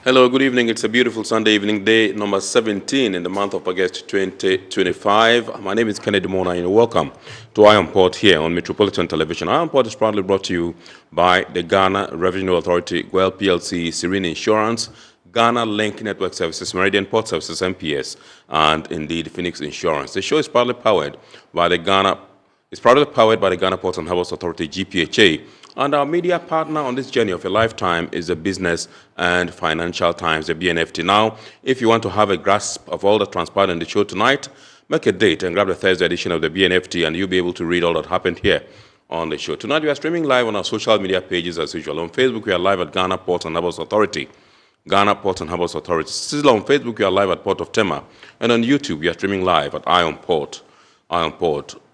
Hello, good evening. It's a beautiful Sunday evening, day number 17 in the month of August 2025. My name is Kennedy Mona, and welcome to Iron Port here on Metropolitan Television. Iron Port is proudly brought to you by the Ghana Revenue Authority, GWEL PLC, Serene Insurance, Ghana Link Network Services, Meridian Port Services, MPS, and indeed Phoenix Insurance. The show is proudly powered by the Ghana Ports and Harbours Authority, GPHA. And our media partner on this journey of a lifetime is the Business and Financial Times, the BNFT. Now, if you want to have a grasp of all that transpired in the show tonight, make a date and grab the Thursday edition of the BNFT, and you'll be able to read all that happened here on the show. Tonight, we are streaming live on our social media pages as usual. On Facebook, we are live at Ghana Ports and Harbours Authority. Ghana Ports and Harbours Authority. Still on Facebook, we are live at Port of Tema. And on YouTube, we are streaming live at Iron Port.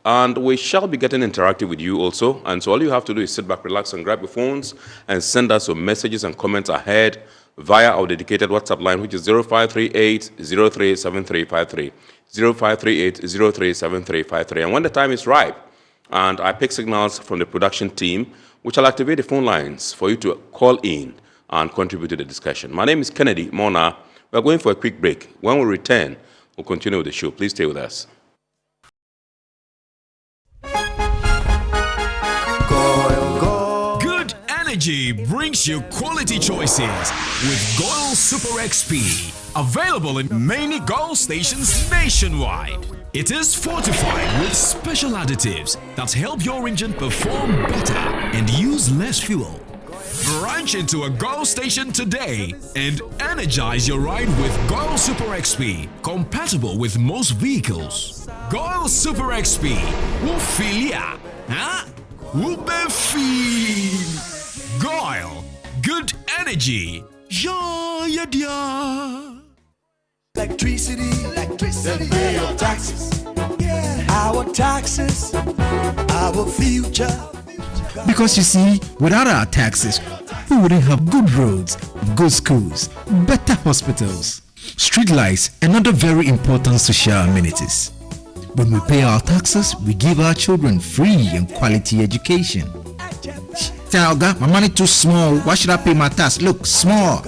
And we shall be getting interactive with you also. And so all you have to do is sit back, relax, and grab your phones and send us your messages and comments ahead via our dedicated WhatsApp line, which is 0538-037353. 0538-037353. And when the time is ripe, and I pick signals from the production team, we shall activate the phone lines for you to call in and contribute to the discussion. My name is Kennedy Mona. We're going for a quick break. When we return, we'll continue with the show. Please stay with us. Energy brings you quality choices with Goil Super XP. Available in many Goil stations nationwide. It is fortified with special additives that help your engine perform better and use less fuel. Branch into a Goil station today and energize your ride with Goil Super XP, compatible with most vehicles. Goil Super XP will feel ya, huh? Will be feel. Goil, good energy. Yeah. Electricity, then pay your taxes. Yeah. Our taxes, our future. Because you see, without our taxes, we wouldn't have good roads, good schools, better hospitals, street lights, and other very important social amenities. When we pay our taxes, we give our children free and quality education. Talga, my money too small. Why should I pay my tax? Look, small.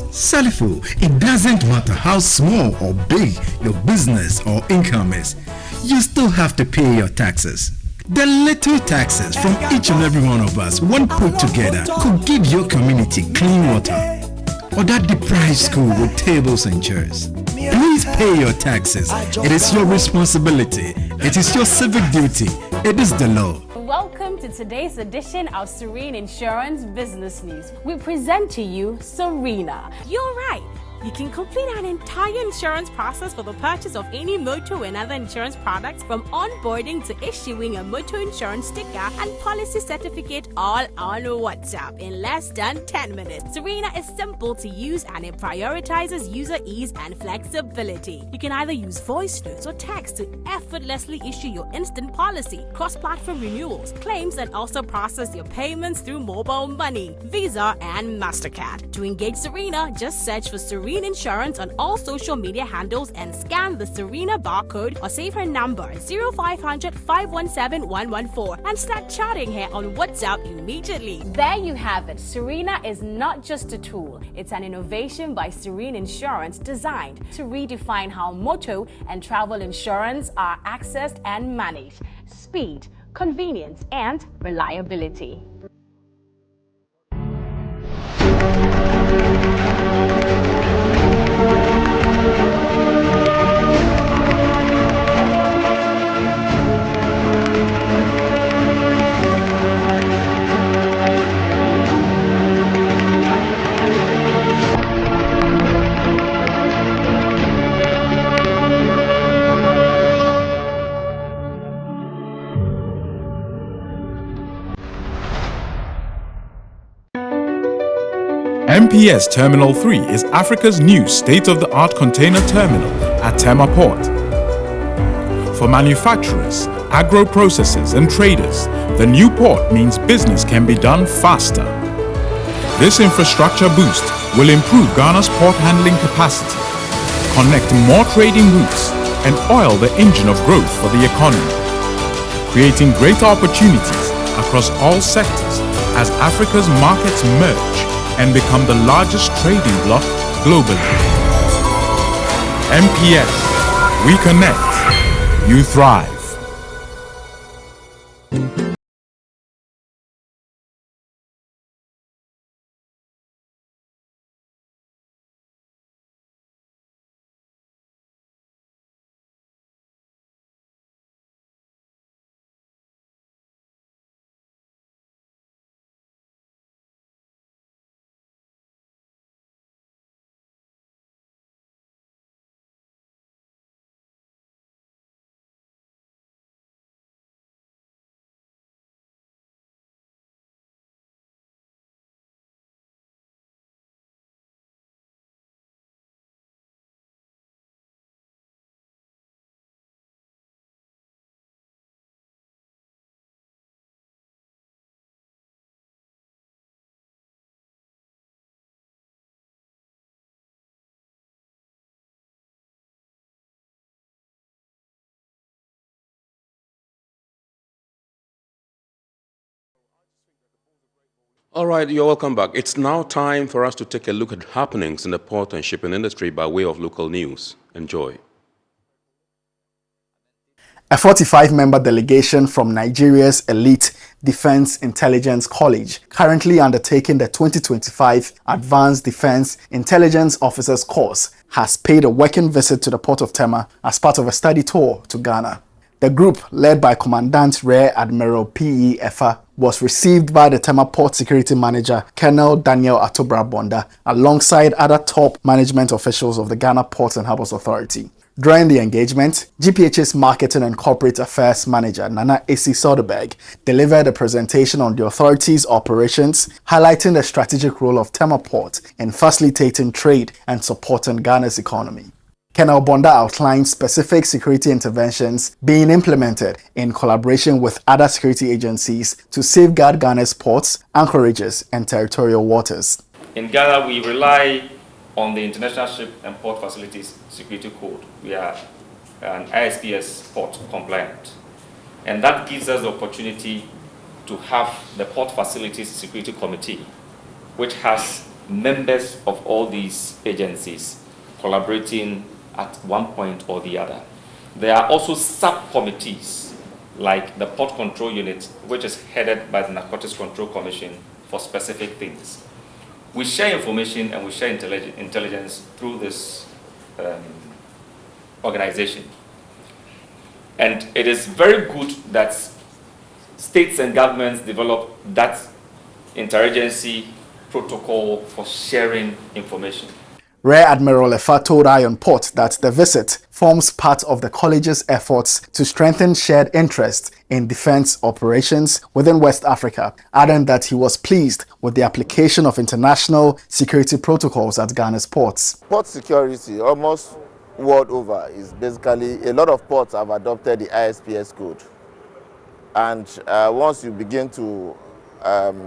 Salifo, it doesn't matter how small or big your business or income is. You still have to pay your taxes. The little taxes from each and every one of us, when put together, could give your community clean water or that deprived school with tables and chairs. Please pay your taxes. It is your responsibility. It is your civic duty. It is the law. Welcome to today's edition of Serene Insurance Business News. We present to you Serena. You're right. You can complete an entire insurance process for the purchase of any motor and other insurance products, from onboarding to issuing a motor insurance sticker and policy certificate, all on WhatsApp in less than 10 minutes. Serena is simple to use and it prioritizes user ease and flexibility. You can either use voice notes or text to effortlessly issue your instant policy, cross-platform renewals, claims, and also process your payments through mobile money, Visa, and MasterCard. To engage Serena, just search for Serena Insurance on all social media handles and scan the Serena barcode or save her number 0500 517 114 and start chatting her on WhatsApp immediately. There you have it. Serena is not just a tool, it's an innovation by Serene Insurance designed to redefine how motor and travel insurance are accessed and managed. Speed, convenience, and reliability. MPS Terminal 3 is Africa's new state-of-the-art container terminal at Tema Port. For manufacturers, agro-processors and traders, the new port means business can be done faster. This infrastructure boost will improve Ghana's port handling capacity, connect more trading routes, and oil the engine of growth for the economy, creating greater opportunities across all sectors as Africa's markets merge and become the largest trading bloc globally. MPS, we connect, you thrive. All right, you're welcome back. It's now time for us to take a look at happenings in the port and shipping industry by way of local news. Enjoy. A 45-member delegation from Nigeria's elite Defense Intelligence College, currently undertaking the 2025 Advanced Defense Intelligence Officers course, has paid a working visit to the port of Tema as part of a study tour to Ghana. The group, led by Commandant Rear Admiral P.E.Effa, was received by the Tema Port Security Manager, Colonel Daniel Atobra Bonda, alongside other top management officials of the Ghana Ports and Harbours Authority. During the engagement, GPHA's Marketing and Corporate Affairs Manager, Nana A.C. Soderberg, delivered a presentation on the authority's operations, highlighting the strategic role of Tema Port in facilitating trade and supporting Ghana's economy. Colonel Bonda outlined specific security interventions being implemented in collaboration with other security agencies to safeguard Ghana's ports, anchorages, and territorial waters. In Ghana, we rely on the International Ship and Port Facilities Security Code. We are an ISPS port compliant. And that gives us the opportunity to have the Port Facilities Security Committee, which has members of all these agencies collaborating at one point or the other. There are also subcommittees like the Port Control Unit, which is headed by the Narcotics Control Commission for specific things. We share information and we share intelligence through this organization. And it is very good that states and governments develop that interagency protocol for sharing information. Rear Admiral Effa told Iron Port that the visit forms part of the college's efforts to strengthen shared interest in defense operations within West Africa, adding that he was pleased with the application of international security protocols at Ghana's ports. Port security, almost world over, is basically, a lot of ports have adopted the ISPS code. And once you begin to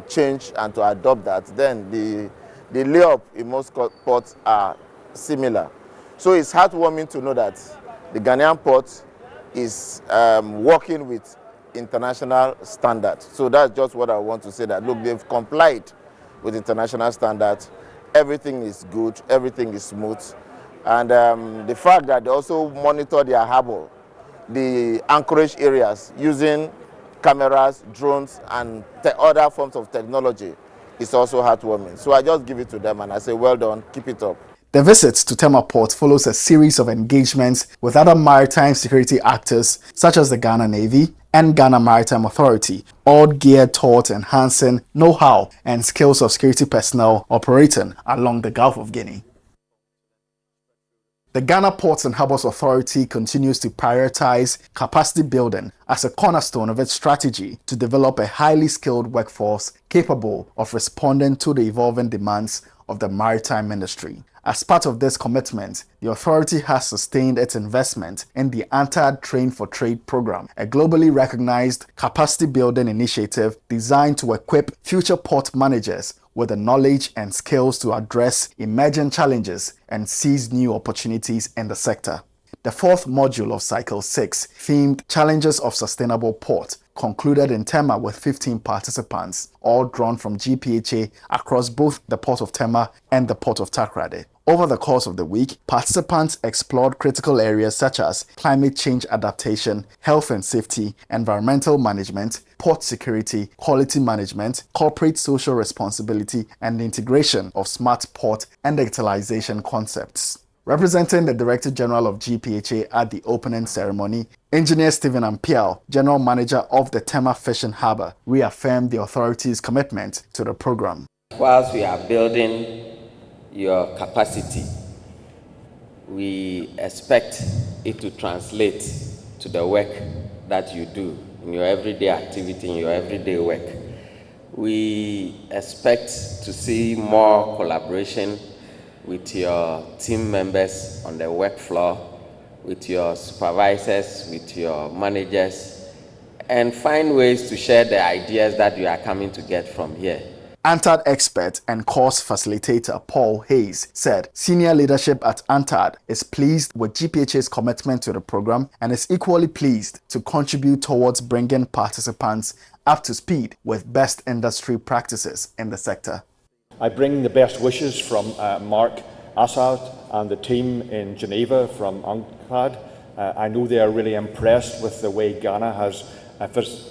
change and to adopt that, then the layup in most ports are similar. So it's heartwarming to know that the Ghanaian port is working with international standards. So that's just what I want to say, that look, they've complied with international standards. Everything is good, everything is smooth. And the fact that they also monitor their harbor, the anchorage areas, using cameras, drones, and other forms of technology, is also heartwarming. So I just give it to them and I say, well done, keep it up. The visit to Tema Port follows a series of engagements with other maritime security actors such as the Ghana Navy and Ghana Maritime Authority, all geared toward enhancing know-how and skills of security personnel operating along the Gulf of Guinea. The Ghana Ports and Harbours Authority continues to prioritize capacity building as a cornerstone of its strategy to develop a highly skilled workforce capable of responding to the evolving demands of the maritime industry. As part of this commitment, the authority has sustained its investment in the UNCTAD Trainfortrade program, a globally recognized capacity building initiative designed to equip future port managers with the knowledge and skills to address emerging challenges and seize new opportunities in the sector. The fourth module of Cycle 6, themed Challenges of Sustainable Port, concluded in Tema with 15 participants, all drawn from GPHA across both the Port of Tema and the Port of Takoradi. Over the course of the week, participants explored critical areas such as climate change adaptation, health and safety, environmental management, port security, quality management, corporate social responsibility, and the integration of smart port and digitalization concepts. Representing the Director General of GPHA at the opening ceremony, Engineer Stephen Ampiel, General Manager of the Tema Fishing Harbour, reaffirmed the authority's commitment to the program. Whilst we are building your capacity, we expect it to translate to the work that you do in your everyday activity, in your everyday work. We expect to see more collaboration with your team members on the work floor, with your supervisors, with your managers, and find ways to share the ideas that you are coming to get from here. UNCTAD expert and course facilitator Paul Hayes said senior leadership at UNCTAD is pleased with GPHA's commitment to the program and is equally pleased to contribute towards bringing participants up to speed with best industry practices in the sector. I bring the best wishes from Mark Assad and the team in Geneva from UNCTAD. I know they are really impressed with the way Ghana has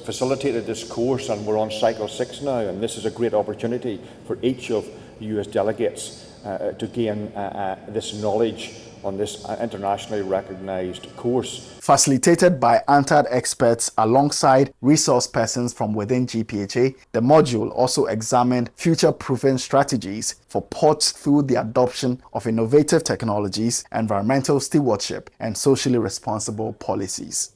facilitated this course, and we're on Cycle 6 now, and this is a great opportunity for each of US delegates to gain this knowledge on this internationally recognized course. Facilitated by UNCTAD experts alongside resource persons from within GPHA, the module also examined future-proofing strategies for ports through the adoption of innovative technologies, environmental stewardship, and socially responsible policies.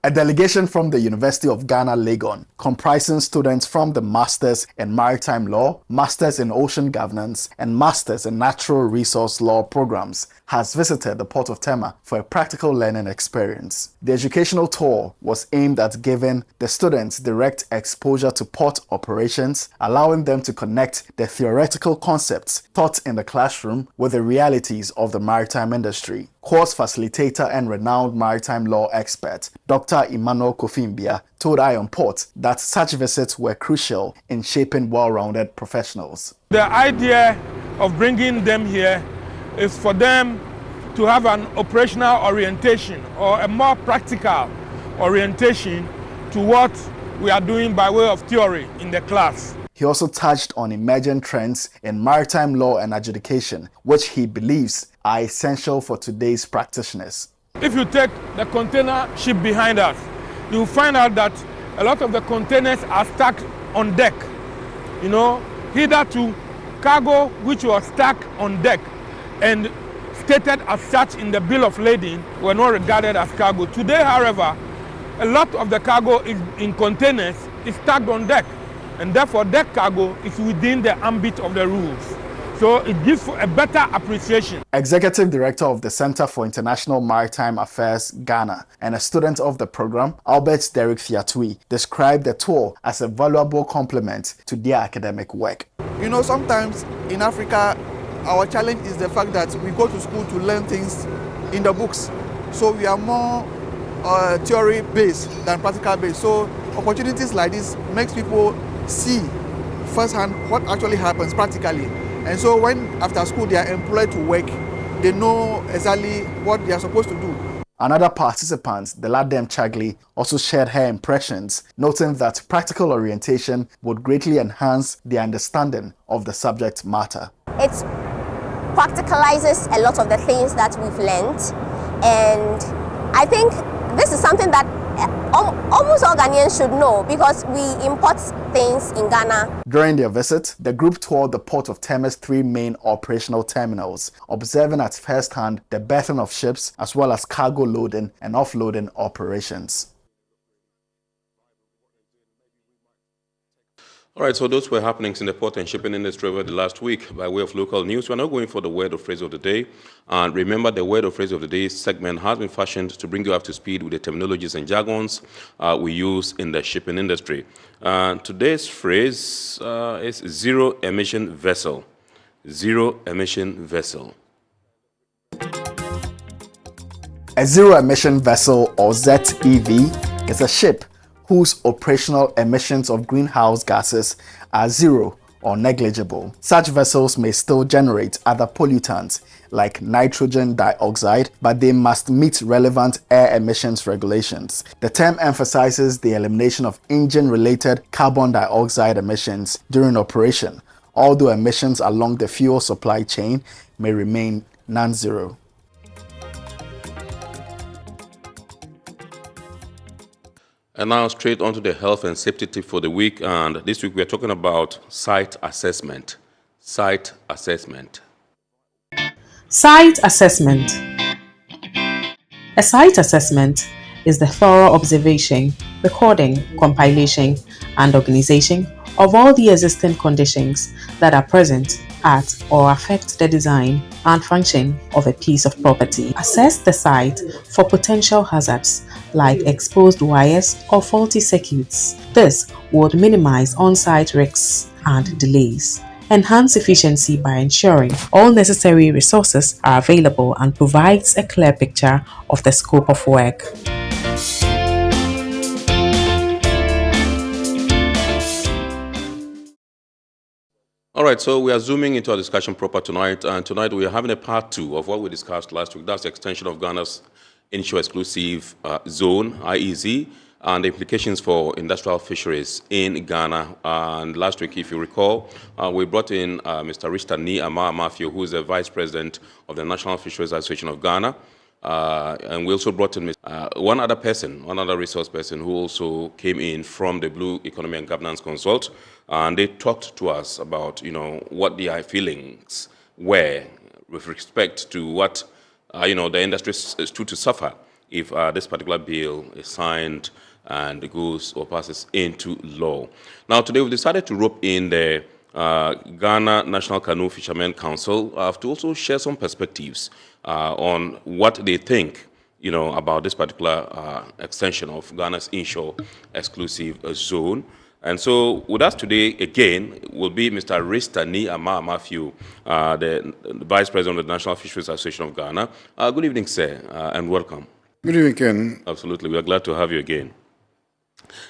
A delegation from the University of Ghana, Legon, comprising students from the Masters in Maritime Law, Masters in Ocean Governance, and Masters in Natural Resource Law programs, has visited the Port of Tema for a practical learning experience. The educational tour was aimed at giving the students direct exposure to port operations, allowing them to connect the theoretical concepts taught in the classroom with the realities of the maritime industry. Course facilitator and renowned maritime law expert, Dr. Emmanuel Kofimbia, told Ion Port that such visits were crucial in shaping well-rounded professionals. The idea of bringing them here is for them to have an operational orientation or a more practical orientation to what we are doing by way of theory in the class. He also touched on emerging trends in maritime law and adjudication, which he believes are essential for today's practitioners. If you take the container ship behind us, you will find out that a lot of the containers are stacked on deck. You know, hitherto cargo which was stacked on deck and stated as such in the bill of lading were not regarded as cargo. Today, however, a lot of the cargo in containers is stacked on deck, and therefore deck cargo is within the ambit of the rules. So it gives a better appreciation. Executive Director of the Center for International Maritime Affairs, Ghana, and a student of the program, Albert Derek Fiatui, described the tour as a valuable complement to their academic work. You know, sometimes in Africa, our challenge is the fact that we go to school to learn things in the books. So we are more theory-based than practical-based. So opportunities like this makes people see firsthand what actually happens practically. And so when after school they are employed to work, they know exactly what they are supposed to do. Another participant, Deladem Chagli, also shared her impressions, noting that practical orientation would greatly enhance their understanding of the subject matter. It practicalizes a lot of the things that we've learned, and I think this is something that almost all Ghanaians should know because we import things in Ghana. During their visit, the group toured the Port of Tema's 3 main operational terminals, observing at first hand the berthing of ships as well as cargo loading and offloading operations. All right, so those were happenings in the port and shipping industry over the last week by way of local news. We're now going for the word or phrase of the day. And remember, the word or phrase of the day segment has been fashioned to bring you up to speed with the terminologies and jargons we use in the shipping industry. Today's phrase is zero-emission vessel. Zero-emission vessel. A zero-emission vessel, or ZEV, is a ship whose operational emissions of greenhouse gases are zero or negligible. Such vessels may still generate other pollutants like nitrogen dioxide, but they must meet relevant air emissions regulations. The term emphasizes the elimination of engine-related carbon dioxide emissions during operation, although emissions along the fuel supply chain may remain non-zero. And now straight onto the health and safety tip for the week. And this week we're talking about site assessment. Site assessment. Site assessment. A site assessment is the thorough observation, recording, compilation, and organization of all the existing conditions that are present at or affect the design and function of a piece of property. Assess the site for potential hazards like exposed wires or faulty circuits. This would minimize on-site risks and delays. Enhance efficiency by ensuring all necessary resources are available and provides a clear picture of the scope of work. All right, so we are zooming into our discussion proper tonight, and tonight we are having a part 2 of what we discussed last week. That's the extension of Ghana's Inshore exclusive zone, IEZ, and the implications for industrial fisheries in Ghana. And last week, if you recall, we brought in Mr. Ristani Amar-Matthew, who is the Vice President of the National Fisheries Association of Ghana. And we also brought in one other resource person who also came in from the Blue Economy and Governance Consult. And they talked to us about, what their feelings were with respect to what, the industry is to suffer if this particular bill is signed and goes or passes into law. Now, today we've decided to rope in the Ghana National Canoe Fishermen Council to also share some perspectives on what they think, about this particular extension of Ghana's inshore exclusive zone. And so with us today, again, will be Mr. Ristani Amar-Matthew, the Vice President of the National Fisheries Association of Ghana. Good evening, sir, and welcome. Good evening, Ken. Absolutely. We are glad to have you again.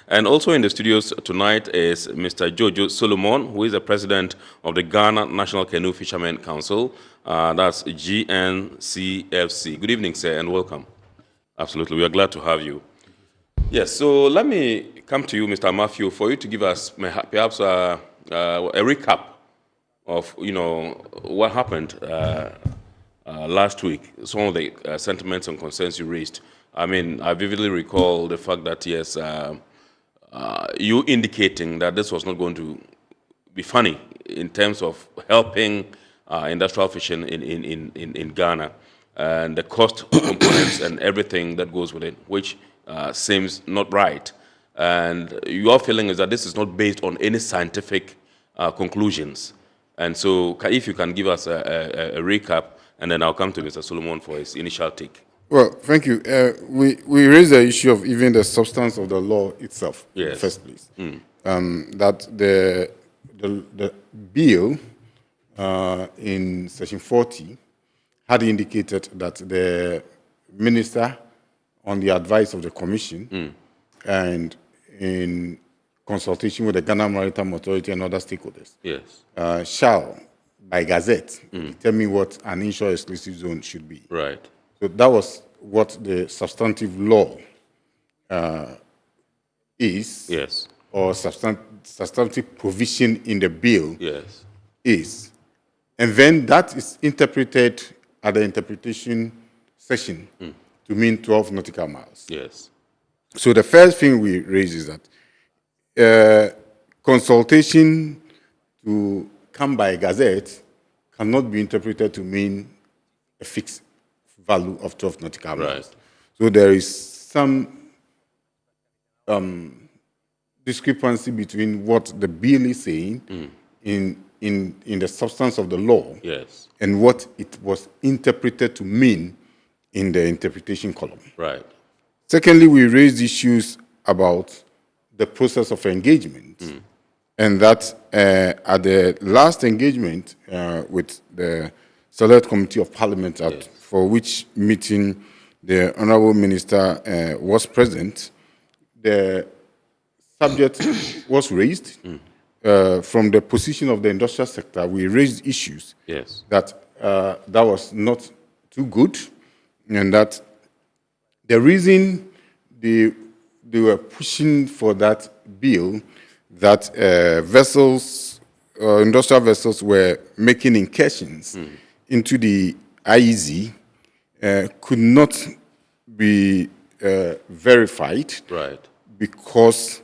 And also in the studios tonight is Mr. Jojo Solomon, who is the President of the Ghana National Canoe Fishermen Council. That's GNCFC. Good evening, sir, and welcome. Absolutely. We are glad to have you. Yes, so let me come to you, Mr. Matthew, for you to give us perhaps a recap of, what happened last week, some of the sentiments and concerns you raised. I mean, I vividly recall the fact that, yes, you indicating that this was not going to be funny in terms of helping industrial fishing in Ghana, and the cost components and everything that goes with it, which seems not right. And your feeling is that this is not based on any scientific conclusions. And so if you can give us a recap, and then I'll come to Mr. Solomon for his initial take. Well, thank you. We raised the issue of even the substance of the law itself, yes, in the first place. That the bill in Section 40 had indicated that the minister, on the advice of the Commission and in consultation with the Ghana Maritime Authority and other stakeholders, yes, shall, by gazette, determine what an inshore exclusive zone should be. Right. So that was what the substantive law is, yes, or substantive provision in the bill, yes, is. And then that is interpreted at the interpretation session to mean 12 nautical miles. Yes. So the first thing we raise is that consultation to come by gazette cannot be interpreted to mean a fixed value of 12 nautical miles. Right. So there is some discrepancy between what the bill is saying in the substance of the law, yes, and what it was interpreted to mean in the interpretation column. Right. Secondly, we raised issues about the process of engagement, and that at the last engagement with the Select Committee of Parliament, for which meeting the Honorable Minister was present, the subject was raised. From the position of the industrial sector, we raised issues that that was not too good, and that the reason they were pushing for that bill, that vessels, industrial vessels were making incursions into the IEZ could not be verified, because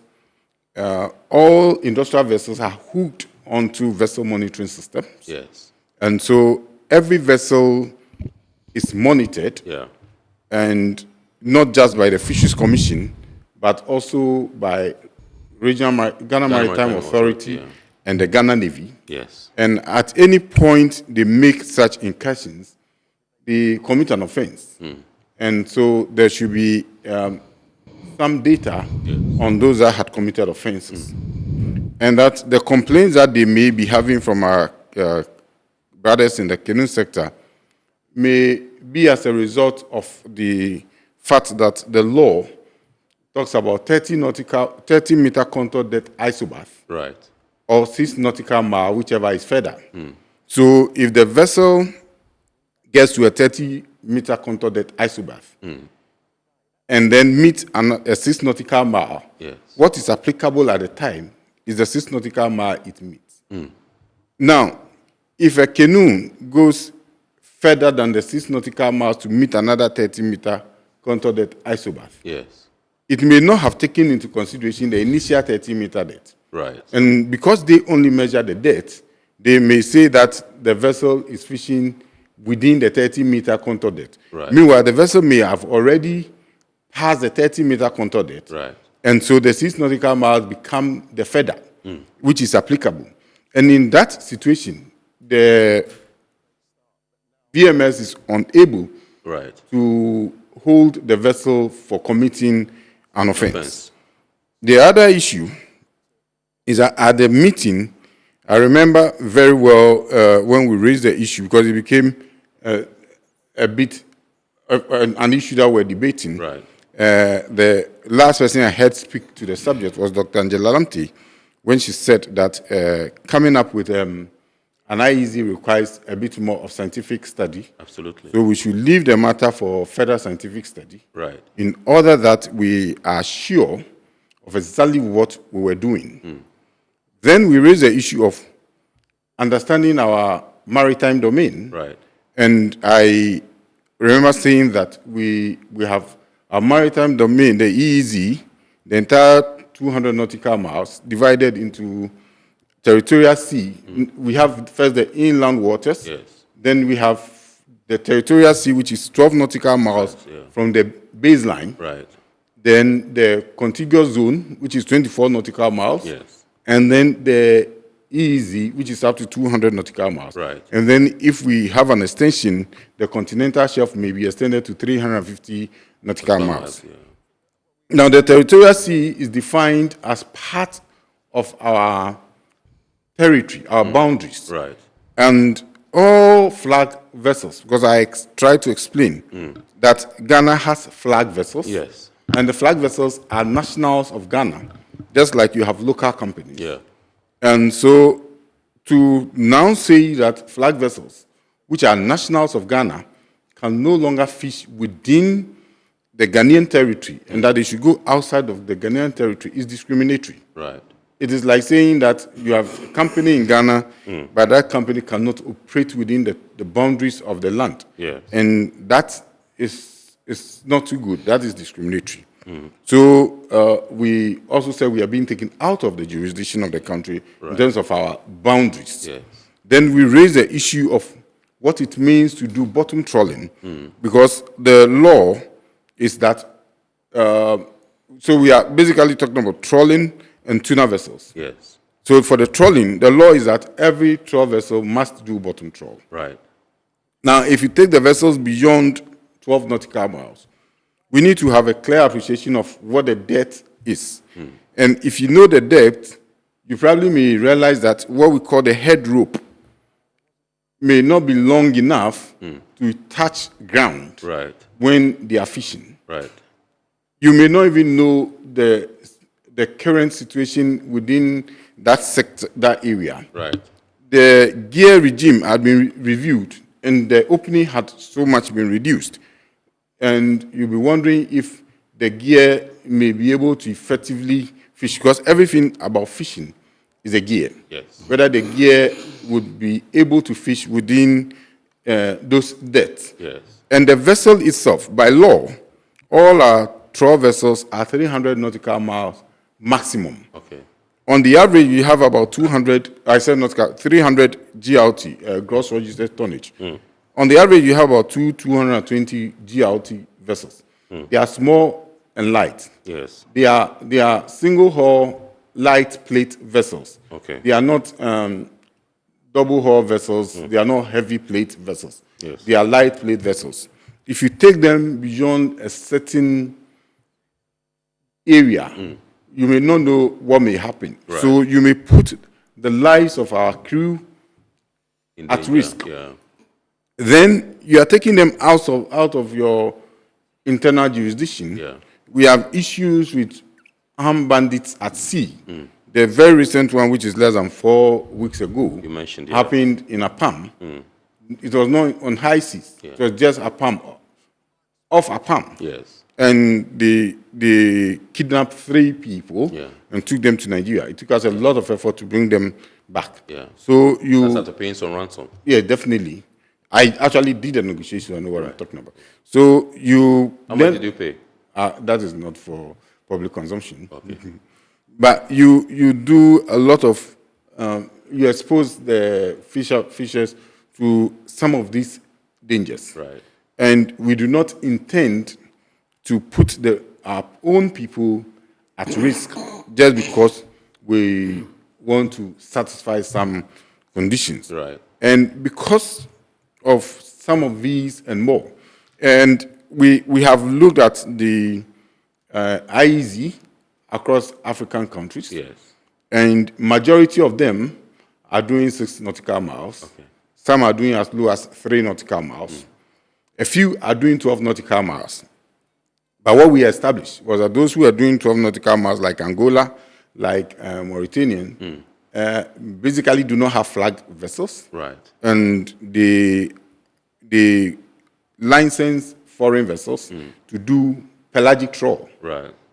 all industrial vessels are hooked onto vessel monitoring systems. And so every vessel is monitored, and not just by the Fisheries Commission, but also by Ghana Maritime Authority and the Ghana Navy. And at any point they make such incursions, they commit an offense. And so there should be some data on those that had committed offenses. And that the complaints that they may be having from our brothers in the canoe sector may be as a result of the fact that the law talks about 30-meter contour depth isobath, or 6 nautical mile, whichever is further. So if the vessel gets to a 30-meter contour depth isobath, and then meet a 6 nautical mile, what is applicable at the time is the 6 nautical mile it meets. Now, if a canoe goes further than the 6 nautical miles to meet another 30-meter contour depth isobath, it may not have taken into consideration the initial 30-meter depth. And because they only measure the depth, they may say that the vessel is fishing within the 30-meter contour depth. Meanwhile, the vessel may have already passed the 30-meter contour depth. And so the 6 nautical miles become the feather, which is applicable. And in that situation, the VMS is unable to hold the vessel for committing an offense. The other issue is that at the meeting, I remember very well when we raised the issue, because it became a bit an issue that we're debating. The last person I heard speak to the subject was Dr. Angela Lamte, when she said that coming up with an IEZ requires a bit more of scientific study. So we should leave the matter for further scientific study, in order that we are sure of exactly what we were doing. Then we raised the issue of understanding our maritime domain. And I remember saying that we have our maritime domain, the EEZ, the entire 200 nautical miles, divided into territorial sea. We have first the inland waters, then we have the territorial sea, which is 12 nautical miles from the baseline. Then the contiguous zone, which is 24 nautical miles. And then the EEZ, which is up to 200 nautical miles. And then if we have an extension, the continental shelf may be extended to 350 nautical miles. Now, the territorial sea is defined as part of our territory, our boundaries. And all flag vessels, because I tried to explain that Ghana has flag vessels, and the flag vessels are nationals of Ghana, just like you have local companies. And so to now say that flag vessels, which are nationals of Ghana, can no longer fish within the Ghanaian territory, and that they should go outside of the Ghanaian territory, is discriminatory. It is like saying that you have a company in Ghana, but that company cannot operate within the boundaries of the land. And that is not too good. That is discriminatory. So we also said we are being taken out of the jurisdiction of the country in terms of our boundaries. Then we raised the issue of what it means to do bottom trawling, because the law is that, so we are basically talking about trawling and tuna vessels. So for the trawling, the law is that every trawl vessel must do bottom trawl. Now, if you take the vessels beyond 12 nautical miles, we need to have a clear appreciation of what the depth is. And if you know the depth, you probably may realize that what we call the head rope may not be long enough to touch ground when they are fishing. You may not even know the current situation within that sector, that area. The gear regime had been reviewed, and the opening had so much been reduced. And you'll be wondering if the gear may be able to effectively fish, because everything about fishing is a gear. Whether the gear would be able to fish within those depths. And the vessel itself, by law, all our trawl vessels are 300 nautical miles maximum. On the average, we have about 300 GLT, gross registered tonnage. On the average, you have about 220 GLT vessels. They are small and light. They are single hull light plate vessels. They are not double hull vessels. They are not heavy plate vessels. They are light plate vessels. If you take them beyond a certain area, you may not know what may happen. So you may put the lives of our crew at risk. Then you are taking them out of your internal jurisdiction. We have issues with armed bandits at sea. The very recent one, which is less than 4 weeks ago, you mentioned, happened in Apam. It was not on high seas. It was just Apam, off Apam. And they kidnapped 3 people and took them to Nigeria. It took us a lot of effort to bring them back. So That's after paying some ransom. Yeah, definitely. I actually did a negotiation. I know what I'm talking about. So you. How much did you pay? That is not for public consumption. But you do a lot of. You expose the fishers to some of these dangers. And we do not intend to put our own people at risk just because we want to satisfy some conditions. And because of some of these and more. And we have looked at the IEZ across African countries. And majority of them are doing 6 nautical miles. Some are doing as low as 3 nautical miles. A few are doing 12 nautical miles. But what we established was that those who are doing 12 nautical miles, like Angola, like Mauritanian, basically do not have flag vessels. And they license foreign vessels to do pelagic trawl,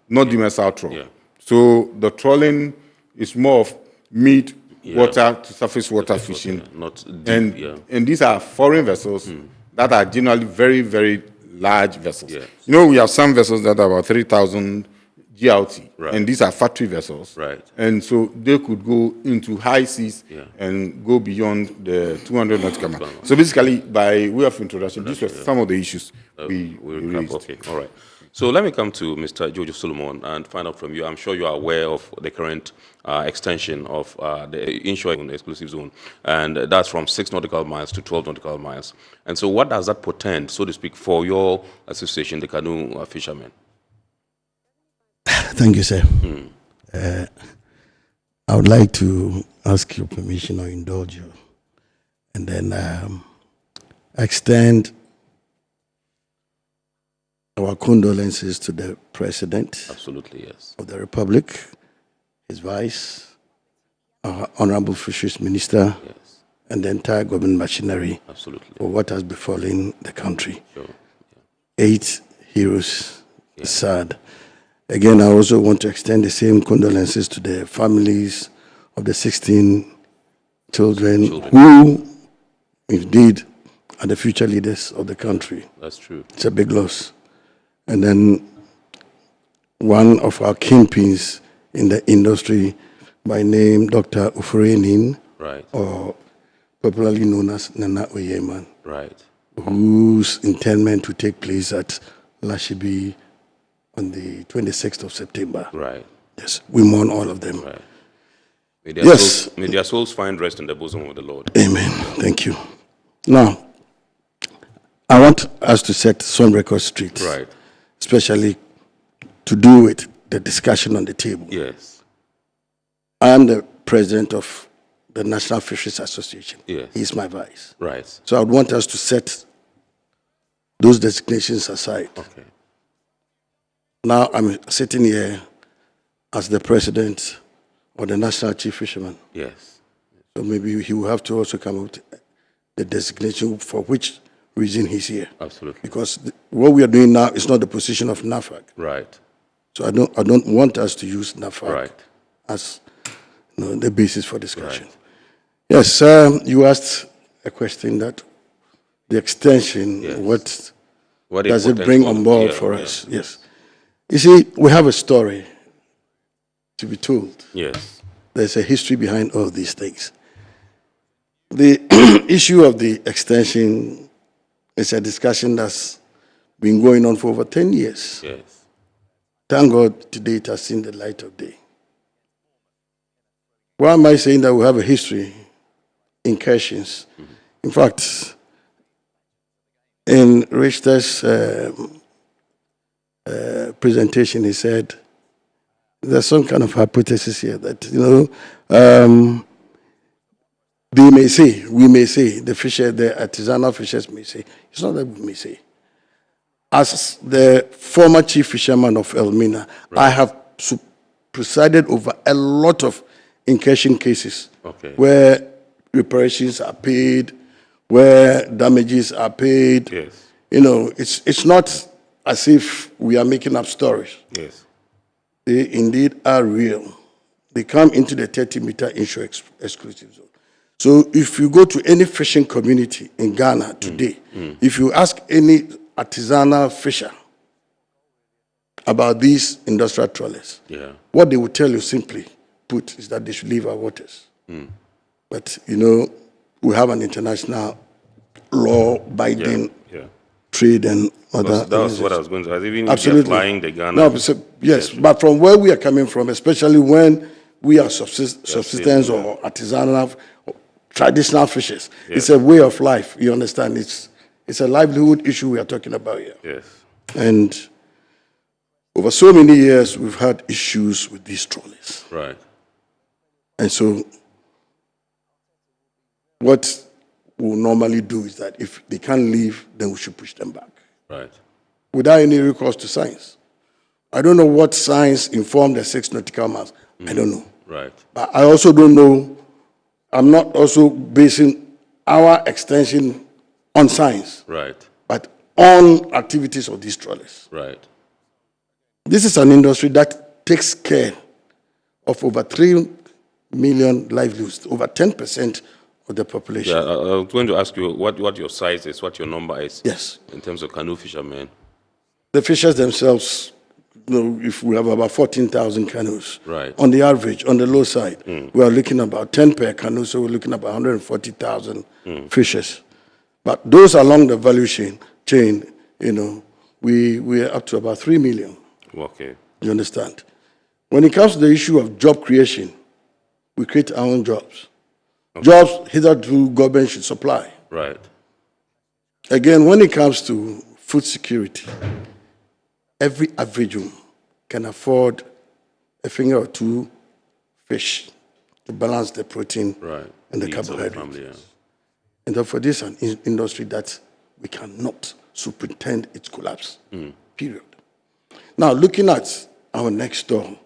not demersal trawl. So the trawling is more of mid-water to surface water fishing. Not deep, and these are foreign vessels that are generally very, very large vessels. You know, we have some vessels that are about 3,000 GLT, and these are factory vessels. And so they could go into high seas and go beyond the 200 nautical miles. So basically, by way of introduction, these were some of the issues we raised. Okay, all right. So let me come to Mr. Jojo Solomon and find out from you. I'm sure you are aware of the current extension of the Inshore exclusive zone, and that's from 6 nautical miles to 12 nautical miles. And so what does that portend, so to speak, for your association, the canoe fishermen? Thank you, sir. I would like to ask your permission or indulge you, and then extend our condolences to the President of the Republic, his Vice, our Honorable Fisheries Minister, and the entire government machinery for what has befallen the country. 8 heroes, sad. Again, I also want to extend the same condolences to the families of the 16 children who, indeed, are the future leaders of the country. That's true. It's a big loss. And then one of our kingpins in the industry by name Dr. Ufurenin, or popularly known as Nana Oyeman, whose interment will take place at Lashibi on the 26th of September. Yes, we mourn all of them. May their souls find rest in the bosom of the Lord. Amen. Thank you. Now, I want us to set some records straight. Especially to do with the discussion on the table. Yes. I am the president of the National Fisheries Association. Yes. He's my vice. Right. So I would want us to set those designations aside. Okay. Now I'm sitting here as the president or the National Chief Fisherman. Yes. So maybe he will have to also come out with the designation for which reason he's here. Absolutely. Because what we are doing now is not the position of NAFAC. Right. So I don't want us to use NAFAC Right. as the basis for discussion. Right. Yes, you asked a question that the extension, Yes. what does it bring on board for us? Yes. You see, we have a story to be told. Yes. There's a history behind all these things. The issue of the extension is a discussion that's been going on for over 10 years. Yes. Thank God today it has seen the light of day. Why am I saying that we have a history? Incursions. In fact, in Richter's presentation, he said there's some kind of hypothesis here that, they may say, we may say, the artisanal fishers may say, it's not that we may say. As the former chief fisherman of Elmina, I have presided over a lot of incursion cases where reparations are paid, where damages are paid. Yes. It's not as if we are making up stories. Yes. They indeed are real. They come into the 30-meter inshore exclusive zone. So if you go to any fishing community in Ghana today, if you ask any artisanal fisher about these industrial trawlers, what they will tell you simply put is that they should leave our waters. But, we have an international law-binding trade and other That was what I was going to ask. Even Absolutely. if they're flying the Ghana. No, yes, but from where we are coming from, especially when we are subsistence or artisanal, traditional fishers, it's a way of life, you understand? It's a livelihood issue we are talking about here. Yes. And over so many years, we've had issues with these trolleys. Right. And so what we'll normally do is that if they can't leave, then we should push them back. Right. Without any recourse to science. I don't know what science informed the 6 nautical miles. I don't know. Right. But I also don't know, I'm not also basing our extension on science. Right. But on activities of these trawlers. Right. This is an industry that takes care of over 3 million livelihoods, over 10% of the population. Yeah, I was going to ask you what your size is, what your number is. Yes. In terms of canoe fishermen. The fishers themselves, if we have about 14,000 canoes, right. On the average, on the low side, we are looking about 10 per canoe, so we're looking at about 140,000 fishers. But those along the value chain, we are up to about 3 million. Okay. You understand? When it comes to the issue of job creation, we create our own jobs. Okay. Jobs hitherto government should supply. Right. Again, when it comes to food security, every average home can afford a finger or two fish to balance the protein and the carbohydrates. And therefore, this is an industry that we cannot superintend its collapse, period. Now, looking at our next door,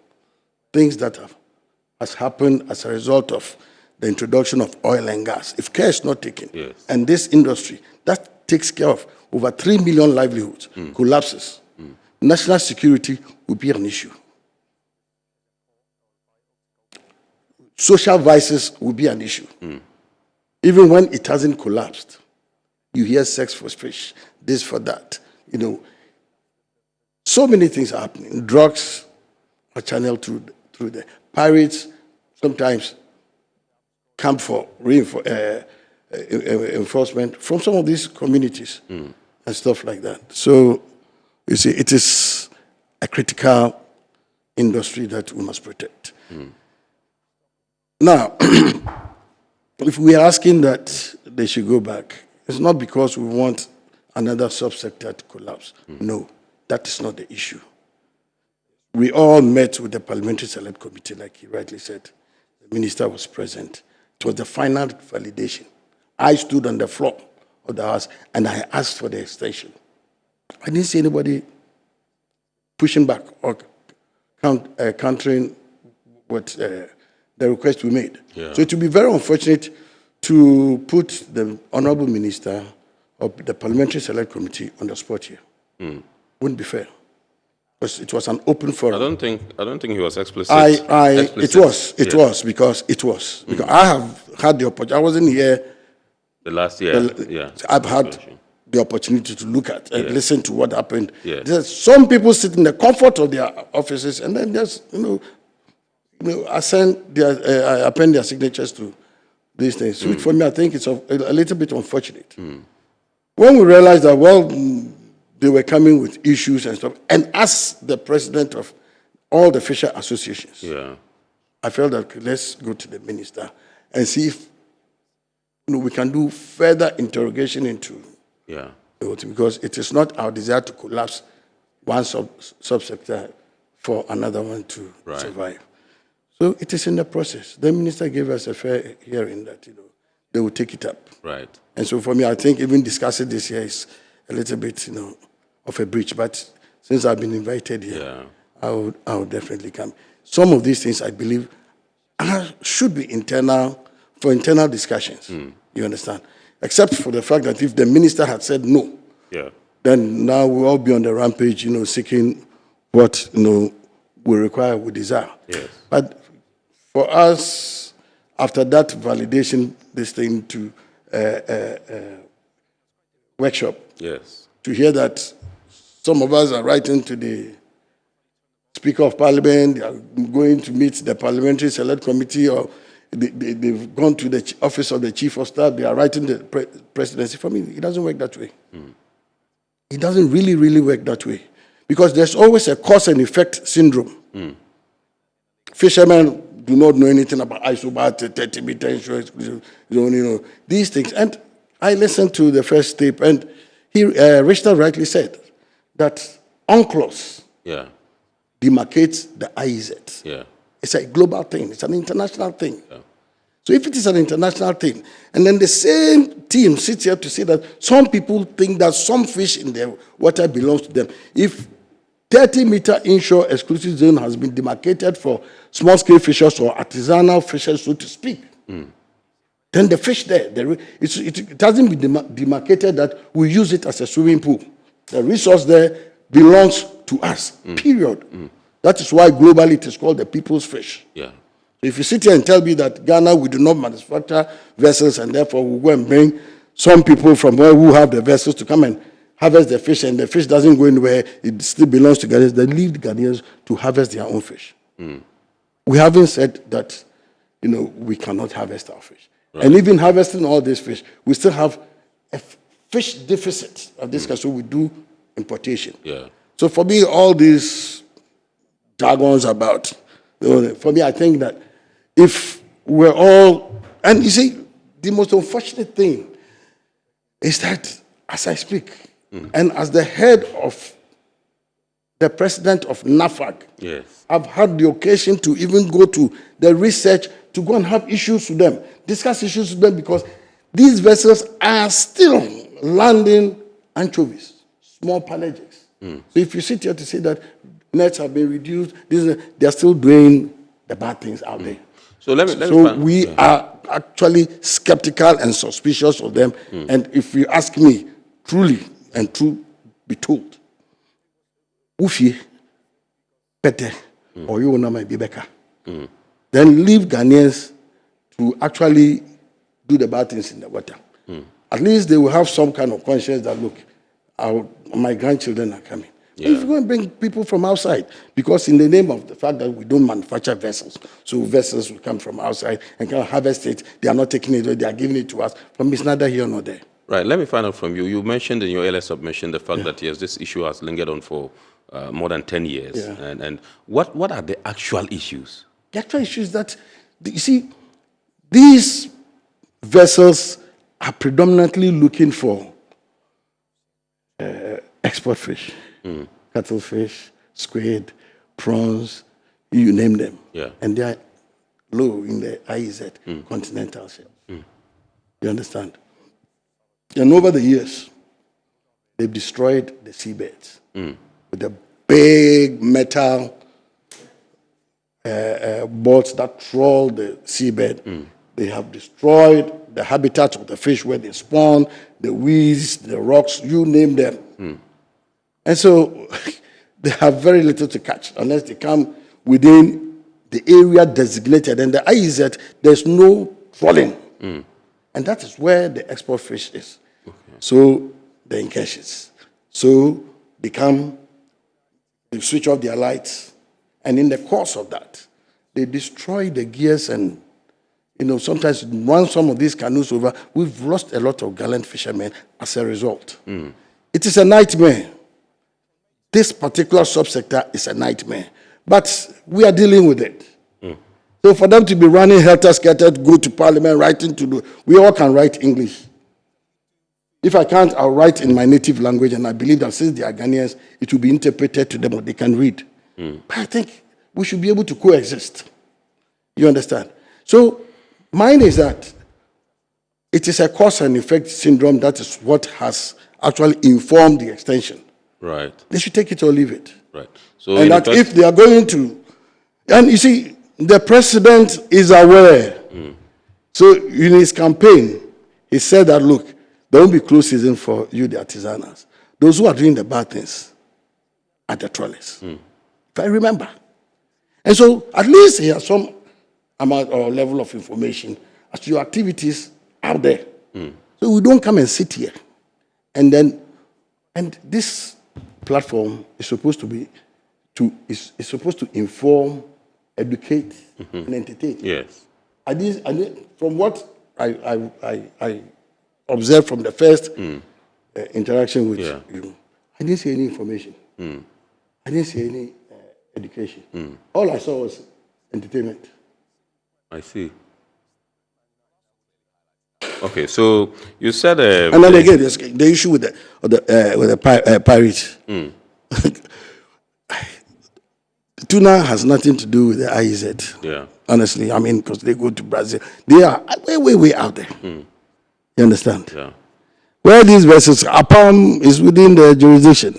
things that has happened as a result of the introduction of oil and gas, if care is not taken, and this industry that takes care of over 3 million livelihoods collapses, national security will be an issue. Social vices will be an issue. Even when it hasn't collapsed, you hear sex for fish, this for that. So many things are happening. Drugs are channeled through the pirates. Sometimes come for enforcement from some of these communities and stuff like that. So, you see, it is a critical industry that we must protect. Now, if we are asking that they should go back, it's not because we want another subsector to collapse. No, that is not the issue. We all met with the Parliamentary Select Committee, like he rightly said. The minister was present. It was the final validation. I stood on the floor of the House and I asked for the extension. I didn't see anybody pushing back or countering what the request we made. Yeah. So it would be very unfortunate to put the Honorable Minister of the Parliamentary Select Committee on the spot here. Wouldn't be fair. Because it was an open forum. I don't think he was explicit. It was because I have had the opportunity. I wasn't here the last year. I've had the opportunity to look at and listen to what happened. Yes. There's some people sit in the comfort of their offices and then just append their signatures to these things. So for me, I think it's a little bit unfortunate. When we realized that, they were coming with issues and stuff, and as the president of all the fisher associations, I felt that let's go to the minister and see if we can do further interrogation into because it is not our desire to collapse one subsector for another one to survive. So it is in the process. The minister gave us a fair hearing that they will take it up. Right. And so for me, I think even discussing this here is a little bit, of a breach. But since I've been invited here, I will definitely come. Some of these things, I believe, should be for internal discussions. You understand? Except for the fact that if the minister had said no, then now we'll all be on the rampage, seeking what, we require, we desire. Yes. But for us, after that validation, this thing to workshop, to hear that some of us are writing to the Speaker of Parliament, they are going to meet the Parliamentary Select Committee, or they've gone to the office of the Chief of Staff, they are writing the presidency. For me, it doesn't work that way. It doesn't really, really work that way. Because there's always a cause and effect syndrome. Fishermen do not know anything about isobat, 30-meter insurance, these things. And I listened to the first tape, and Richard rightly said that UNCLOS demarcates the IEZ. It's a global thing. It's an international thing. So if it is an international thing, and then the same team sits here to say that some people think that some fish in the water belongs to them. If 30-meter inshore exclusive zone has been demarcated for small-scale fishers or artisanal fishers, so to speak, then the fish there, it hasn't been demarcated that we use it as a swimming pool. The resource there belongs to us, period. That is why globally it is called the people's fish. If you sit here and tell me that Ghana, we do not manufacture vessels and therefore we go and bring some people from where who have the vessels to come and harvest the fish, and the fish doesn't go anywhere, it still belongs to Ghanaians, they leave the Ghanaians to harvest their own fish. We haven't said that, we cannot harvest our fish. And even harvesting all this fish, we still have a fish deficit of this kind, so we do importation. So for me, all these jargons about, for me, I think that if we're all, and you see, the most unfortunate thing is that as I speak, and as the head of the president of NAFAG, I've had the occasion to even go to the research to go and have issues with them, discuss issues with them, because these vessels are still landing anchovies, small pelagics. So if you sit here to say that nets have been reduced, they're still doing the bad things out there. So we are actually skeptical and suspicious of them. And if you ask me, truly and true be told, Ufi, Pete, or you might be better. Then leave Ghanaians to actually do the bad things in the water. At least they will have some kind of conscience that, look, my grandchildren are coming. If you're going to bring people from outside, because in the name of the fact that we don't manufacture vessels, so vessels will come from outside and can harvest it, they are not taking it, they are giving it to us. From it's neither here nor there. Right, let me find out from you. You mentioned in your earlier submission the fact that, yes, this issue has lingered on for more than 10 years. And what are the actual issues? The actual issue is that, you see, these vessels are predominantly looking for export fish, cuttlefish, squid, prawns, you name them. And they are low in the IEZ continental shelf. You understand? And over the years, they've destroyed the seabeds with the big metal boats that trawl the seabed. They have destroyed the habitats of the fish where they spawn, the weeds, the rocks, you name them. And so they have very little to catch unless they come within the area designated. And the IEZ, there's no trawling. And that is where the export fish is. So the incursions. So they come, they switch off their lights, and in the course of that, they destroy the gears, and sometimes once some of these canoes over, we've lost a lot of gallant fishermen as a result. It is a nightmare. This particular subsector is a nightmare, but we are dealing with it. So for them to be running helter-skelter, go to parliament, writing to do, we all can write English. If I can't, I'll write in my native language, and I believe that since they are Ghanaians, it will be interpreted to them, or they can read. But I think we should be able to coexist. You understand? So mine is that it is a cause and effect syndrome. That is what has actually informed the extension. Right. They should take it or leave it. Right. So and that if they are going to, and you see, the president is aware. So in his campaign, he said that, look, there won't be closed season for you, the artisanals. Those who are doing the bad things are the trawlers. If I remember. And so at least he has some amount or level of information as to your activities out there. So we don't come and sit here. And this platform is supposed to be is supposed to inform, educate, and entertain. Yes. From what I observed from the first interaction with you, I didn't see any information. I didn't see any education. All I saw was entertainment. I see. Okay, so you said, and then again, the issue with the pirates. Tuna has nothing to do with the IEZ. Yeah. Honestly, I mean, because they go to Brazil, they are way out there. You understand? Yeah. Where these vessels, APAM is within the jurisdiction.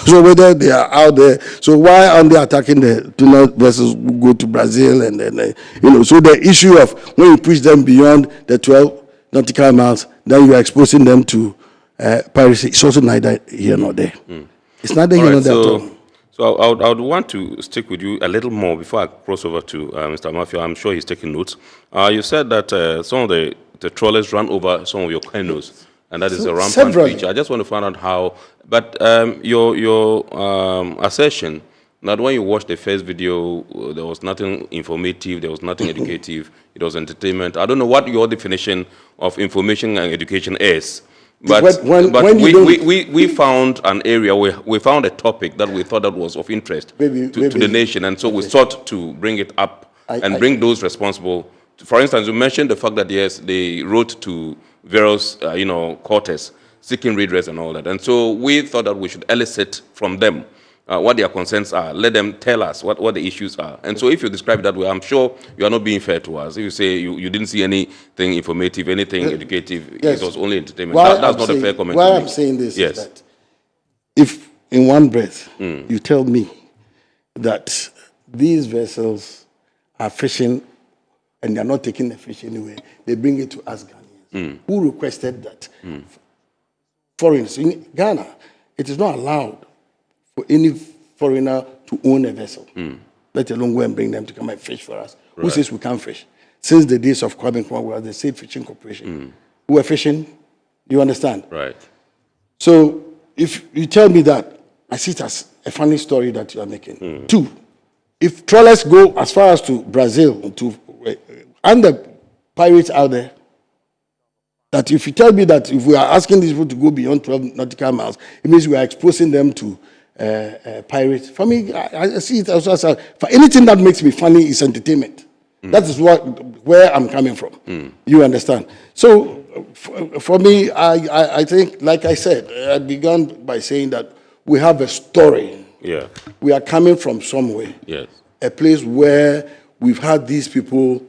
So whether they are out there, so why aren't they attacking the tuna vessels who go to Brazil and then so the issue of when you push them beyond the 12 nautical miles, then you are exposing them to piracy. It's also neither here nor there. It's neither here nor there at all. So I would want to stick with you a little more before I cross over to Mr. Mafia. I'm sure he's taking notes. You said that some of the trawlers ran over some of your canoes, and that is a rampant feature. I just want to find out how. But your assertion that when you watched the first video, there was nothing informative, there was nothing educative, it was entertainment. I don't know what your definition of information and education is. But, we found an area where we found a topic that we thought that was of interest to the nation, and so we sought to bring it up and bring those responsible. For instance, you mentioned the fact that yes, they wrote to various courts seeking redress and all that, and so we thought that we should elicit from them what their concerns are. Let them tell us what the issues are. And so if you describe it that way, I'm sure you are not being fair to us. If you say you didn't see anything informative, anything educative, it was only entertainment. That's not a fair comment. Why I'm saying this is that if in one breath you tell me that these vessels are fishing and they're not taking the fish anyway, they bring it to us Ghanaians. Who requested that? Foreigners. In Ghana, it is not allowed for any foreigner to own a vessel, let alone go and bring them to come and fish for us. Right. Who says we can't fish? Since the days of Kwame Nkrumah, we are the State Fishing Corporation. Who are fishing, you understand? Right. So if you tell me that, I see it as a funny story that you are making. Two, if trawlers go as far as to Brazil, and the pirates out there, that if you tell me that if we are asking these people to go beyond 12 nautical miles, it means we are exposing them to pirates. For me, I see it also as for anything that makes me funny is entertainment. That is where I'm coming from. You understand? So for me, I think, like I said, I began by saying that we have a story. Yeah. We are coming from somewhere. Yes. A place where we've had these people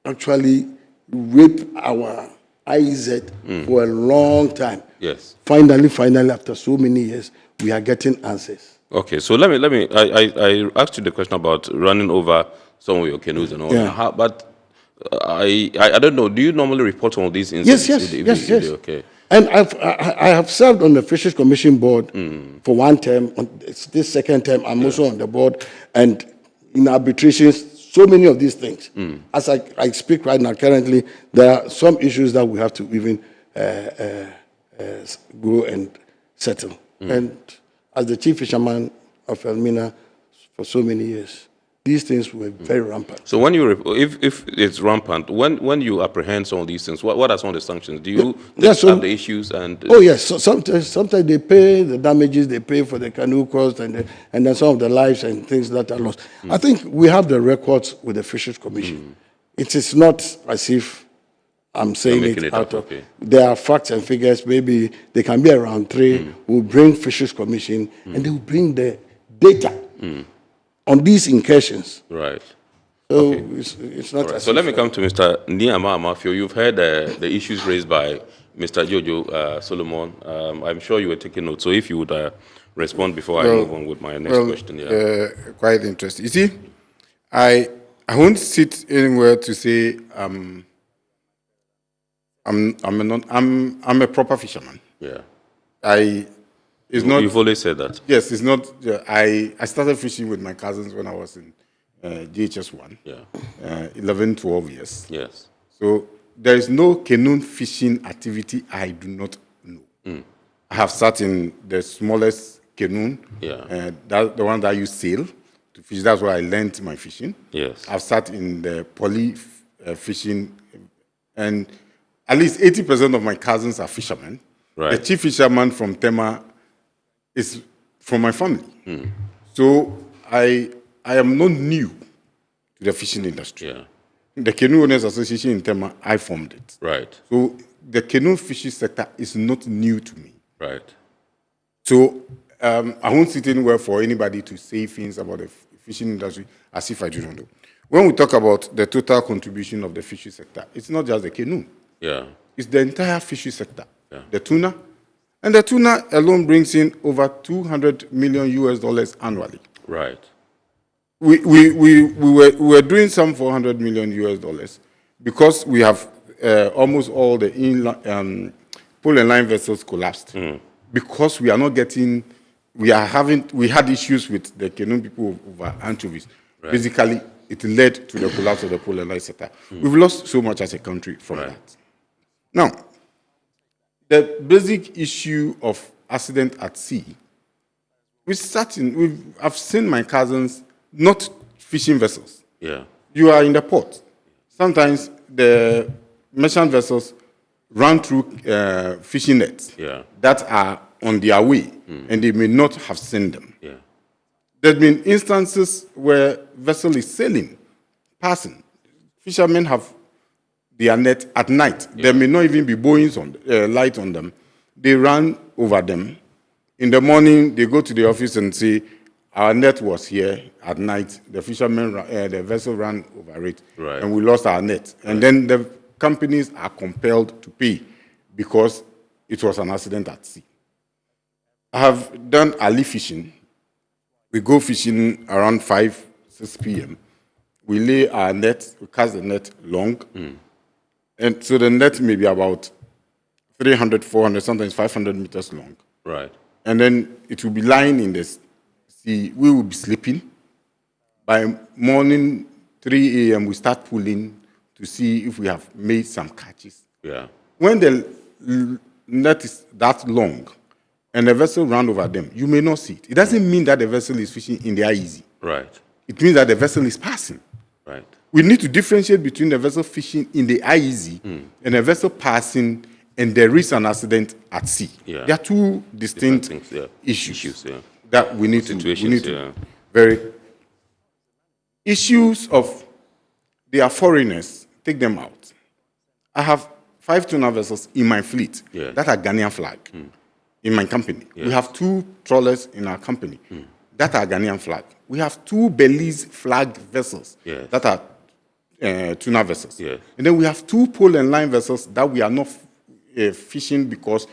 actually rape our IEZ for a long time. Yes. Finally, after so many years, we are getting answers. Okay, so let me. I asked you the question about running over some of your canoes and all. Yeah. How, but I don't know. Do you normally report on these incidents? Yes. Okay. And I have served on the Fisheries Commission board for one term. On this second term, I'm also on the board. And in arbitrations, so many of these things. As I speak right now, currently, there are some issues that we have to even go and settle. And as the chief fisherman of Elmina for so many years, these things were very rampant. So when you, if it's rampant, when you apprehend some of these things, what are some of the sanctions? Do you have the issues and? Oh yes, so sometimes they pay the damages, they pay for the canoe cost and then some of the lives and things that are lost. I think we have the records with the Fisheries Commission. It is not as if I'm saying it out of. There are facts and figures. Maybe they can be around 3. We'll bring Fisheries Commission and they will bring the data on these incursions. Right. So it's not. Right. So let me come to Mr. Niama Amafio. You've heard the issues raised by Mr. Jojo Solomon. I'm sure you were taking notes. So if you would respond before I move on with my next question. Yeah. Quite interesting. You see, I won't sit anywhere to say I'm a proper fisherman. Yeah. You've always said that. Yes, it's not. I started fishing with my cousins when I was in GHS1. Yeah. 11, 12 years. Yes. So there is no canoe fishing activity I do not know. I have sat in the smallest canoe. Yeah. That the one that you sail to fish. That's where I learned my fishing. Yes. I've sat in the poly fishing, and at least 80% of my cousins are fishermen. Right. The chief fisherman from Tema is from my family. So I am not new to the fishing industry. Yeah. The Canoe Owners Association in Tema, I formed it. Right. So the canoe fishing sector is not new to me. Right. So I won't sit anywhere for anybody to say things about the fishing industry as if I do not know. When we talk about the total contribution of the fishery sector, it's not just the canoe. Yeah. It's the entire fishery sector. Yeah. The tuna. And the tuna alone brings in over $200 million annually. Right. We were doing some $400 million because we have almost all the pole and line vessels collapsed. Because we are not getting, we had issues with the canoe people over anchovies. Right. Basically, it led to the collapse of the pole and line sector. We've lost so much as a country from that. Now, the basic issue of accident at sea, I've seen my cousins, not fishing vessels. Yeah. You are in the port. Sometimes the merchant vessels run through fishing nets that are on their way, and they may not have seen them. Yeah. There have been instances where vessel is sailing, passing. Fishermen have their net at night. Yeah. There may not even be buoys on light on them. They run over them. In the morning, they go to the office and say, our net was here at night. The fishermen, the vessel ran over it, and we lost our net. And then the companies are compelled to pay because it was an accident at sea. I have done early fishing. We go fishing around 5, 6 p.m. We lay our net, we cast the net long. And so the net may be about 300, 400, sometimes 500 meters long. Right. And then it will be lying in the sea. We will be sleeping. By morning, 3 a.m., we start pulling to see if we have made some catches. Yeah. When the net is that long and the vessel runs over them, you may not see it. It doesn't mean that the vessel is fishing in the easy. Right. It means that the vessel is passing. Right. We need to differentiate between the vessel fishing in the IEZ and the vessel passing, and there is an accident at sea. Yeah. There are two distinct issues that we need to very issues of they are foreigners, take them out. I have 5 tuna vessels in my fleet that are Ghanaian flag in my company. We have 2 trawlers in our company that are Ghanaian flag. We have 2 Belize flag vessels that are tuna vessels. Yes. And then we have 2 pole and line vessels that we are not fishing because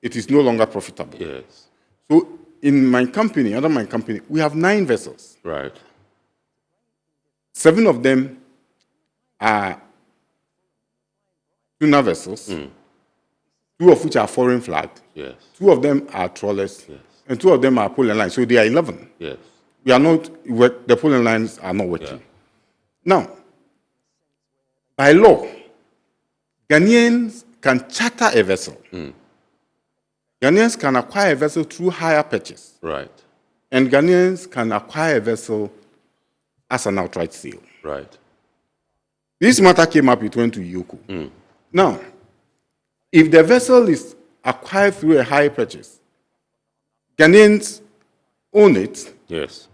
it is no longer profitable. Yes. So in my company, under my company, we have 9 vessels. Right. 7 of them are tuna vessels, 2 of which are foreign flagged. Yes. 2 of them are trawlers, and 2 of them are pole and line. So they are 11. Yes. We are not, the pole and lines are not working. Yeah. Now, by law, Ghanaians can charter a vessel. Ghanaians can acquire a vessel through hire purchase. Right. And Ghanaians can acquire a vessel as an outright sale. Right. This matter came up, it went to Yoko. Now, if the vessel is acquired through a hire purchase, Ghanaians own it. Yes.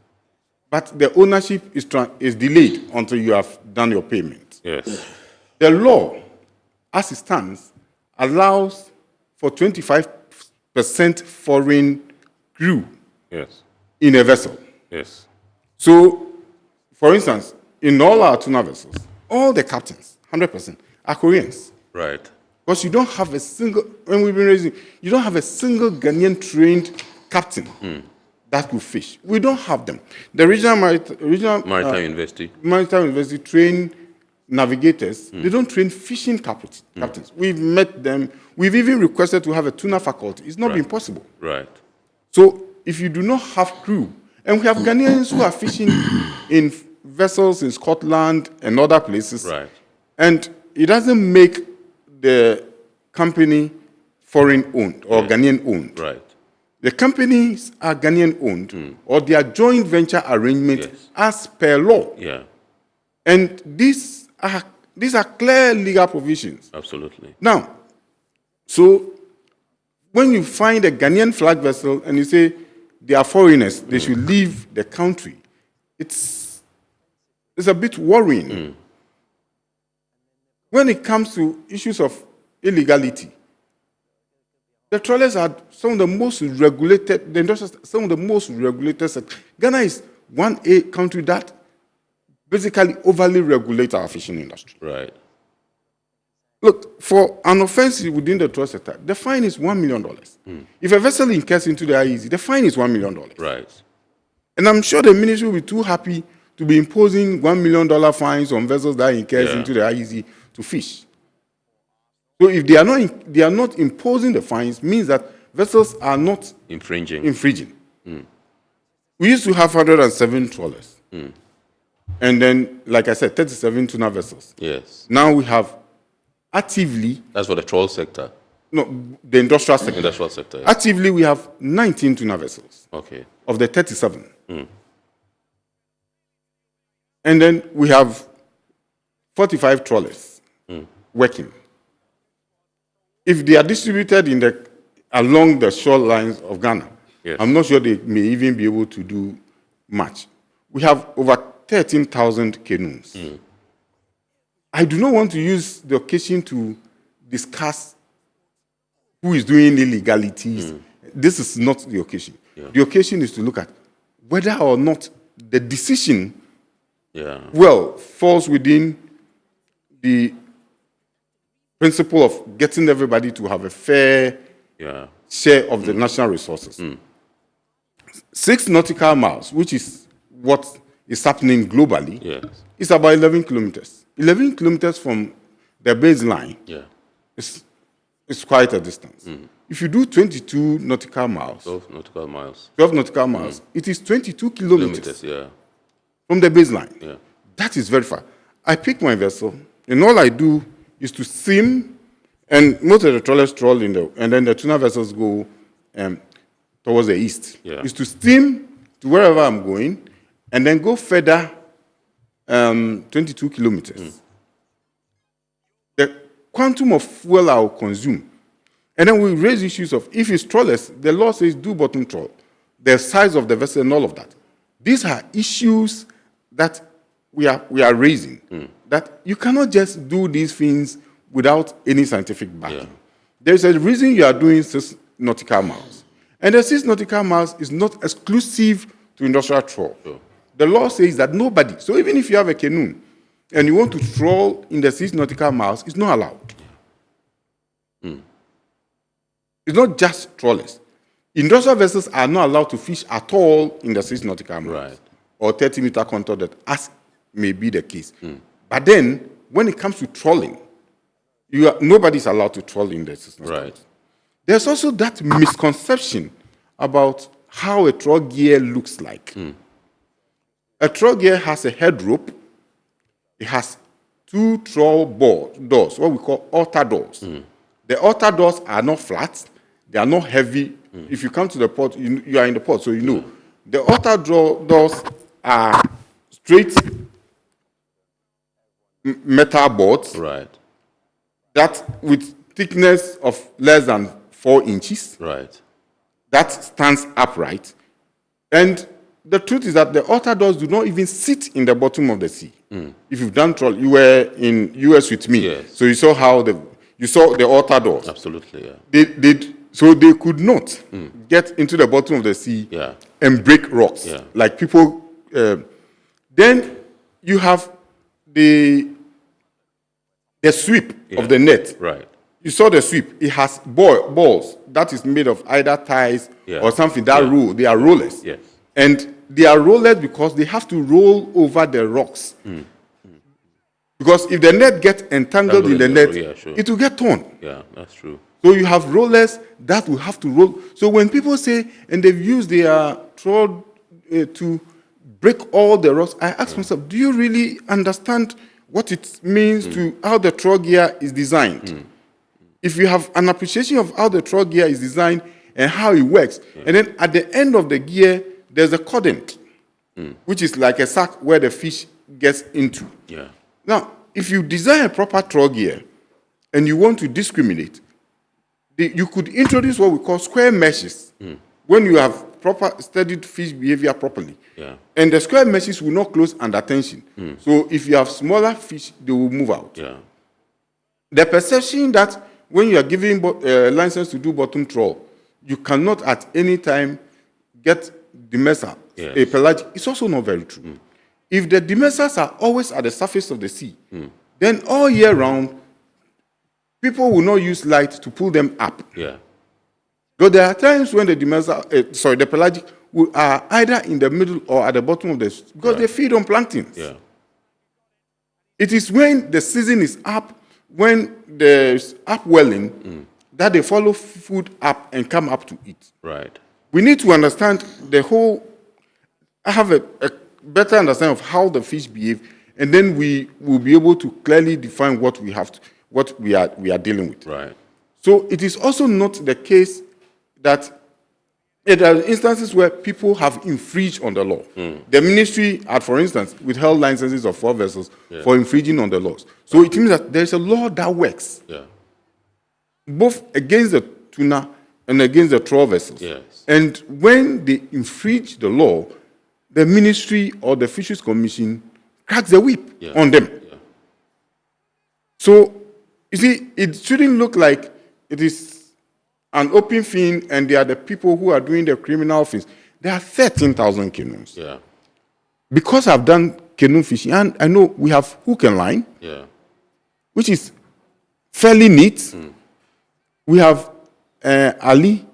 But the ownership is delayed until you have done your payment. Yes. The law, as it stands, allows for 25% foreign crew Yes. in a vessel. Yes. So, for instance, in all our tuna vessels, all the captains, 100%, are Koreans. Right. Because you don't have a single, when we've been raising, you don't have a single Ghanaian trained captain that could fish. We don't have them. The regional Maritime University train navigators. They don't train fishing captains. We've met them. We've even requested to have a tuna faculty. It's not been possible. Right. So if you do not have crew, and we have Ghanaians who are fishing in vessels in Scotland and other places, right, and it doesn't make the company foreign owned or Ghanaian owned. Right. The companies are Ghanaian owned or they are joint venture arrangement as per law. Yeah. And these are clear legal provisions. Absolutely. Now, so when you find a Ghanaian flag vessel and you say they are foreigners, they should leave the country, it's a bit worrying. When it comes to issues of illegality, the trawlers are some of the most regulated, the industry, some of the most regulated sectors. Ghana is one country that basically overly regulates our fishing industry. Right. Look, for an offense within the trawl sector, the fine is $1 million. If a vessel incurs into the IEZ, the fine is $1 million. Right. And I'm sure the ministry will be too happy to be imposing $1 million fines on vessels that incurs into the IEZ to fish. So if they are not imposing the fines, means that vessels are not infringing. We used to have 107 trawlers. And then, like I said, 37 tuna vessels. Yes. Now we have actively... That's for the trawl sector? No, the industrial sector. Industrial sector, yes. Actively, we have 19 tuna vessels. Okay. Of the 37. And then we have 45 trawlers working. If they are distributed along the shorelines of Ghana, I'm not sure they may even be able to do much. We have over 13,000 canoes. I do not want to use the occasion to discuss who is doing illegalities. This is not the occasion. The occasion is to look at whether or not the decision falls within the principle of getting everybody to have a fair share of the national resources. 6 nautical miles, which is what is happening globally, is about 11 kilometers. 11 kilometers from the baseline is quite a distance. If you do 22 nautical miles, 12 nautical miles, 12 nautical miles, it is 22 kilometers from the baseline. That is very far. I pick my vessel, and all I do is to swim, and most of the trawlers trawl and then the tuna vessels go towards the east. Is to steam to wherever I'm going, and then go further 22 kilometers. The quantum of fuel I will consume, and then we raise issues of, if it's trawlers, the law says do bottom trawl, the size of the vessel and all of that. These are issues that we are raising, that you cannot just do these things without any scientific backing. There's a reason you are doing 6 nautical miles. And the 6 nautical miles is not exclusive to industrial trawl. The law says that nobody, so even if you have a canoe and you want to trawl in the 6 nautical miles, it's not allowed. It's not just trawlers. Industrial vessels are not allowed to fish at all in the 6 nautical miles or 30-meter contour depth, as may be the case. But then, when it comes to trawling, nobody's allowed to trawl in the 6 nautical miles. There's also that misconception about how a trawl gear looks like. A trawl gear has a head rope. It has 2 trawl doors, what we call altar doors. The altar doors are not flat. They are not heavy. If you come to the port, you are in the port, so you know. The altar doors are straight metal boards that with thickness of less than 4 inches. That stands upright. And the truth is that the altar doors do not even sit in the bottom of the sea. If you've done trawl, you were in US with me, so you saw how you saw the altar doors. Absolutely, yeah. So they could not get into the bottom of the sea and break rocks like people. Then you have the sweep of the net. You saw the sweep. It has balls that is made of either ties or something that roll. They are rollers. And they are rollers because they have to roll over the rocks. Because if the net gets entangled in the net, it will get torn. Yeah, that's true. So you have rollers that will have to roll. So when people say, and they've used their trawl to break all the rocks, I ask myself, do you really understand what it means to how the trawl gear is designed? If you have an appreciation of how the trawl gear is designed and how it works, and then at the end of the gear, there's a cordant, which is like a sack where the fish gets into. Now, if you design a proper trawl gear and you want to discriminate, you could introduce what we call square meshes when you have proper studied fish behavior properly. And the square meshes will not close under tension. So if you have smaller fish, they will move out. The perception that when you are giving license to do bottom trawl, you cannot at any time get demersal, a pelagic, it's also not very true. If the demersals are always at the surface of the sea, then all year round, people will not use light to pull them up. But there are times when the demersal, the pelagic, are either in the middle or at the bottom of the sea because they feed on plankton. It is when the season is up, when there's upwelling, that they follow food up and come up to eat. We need to understand I have a better understanding of how the fish behave, and then we will be able to clearly define what we are dealing with. So it is also not the case that there are instances where people have infringed on the law. The ministry had, for instance, withheld licenses of 4 vessels for infringing on the laws. So it means that there is a law that works, both against the tuna and against the trawl vessels. And when they infringe the law, the ministry or the Fisheries Commission cracks the whip on them. So, you see, it shouldn't look like it is an open thing and they are the people who are doing the criminal things. There are 13,000 canoes. Because I've done canoe fishing, and I know we have hook and line, which is fairly neat. We have Ali.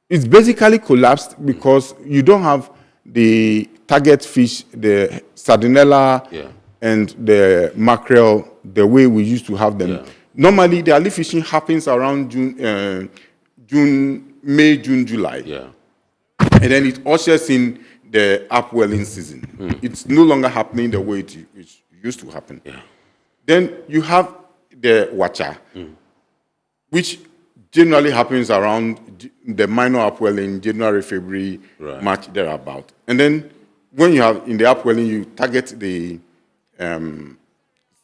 It's basically collapsed because you don't have the target fish, the sardinella and the mackerel, the way we used to have them. Normally, the Ali fishing happens around May, June, July. And then it ushers in the upwelling season. It's no longer happening the way it used to happen. Then you have the wacha, which generally happens around the minor upwelling, January, February, March, thereabout. And then when you have in the upwelling, you target the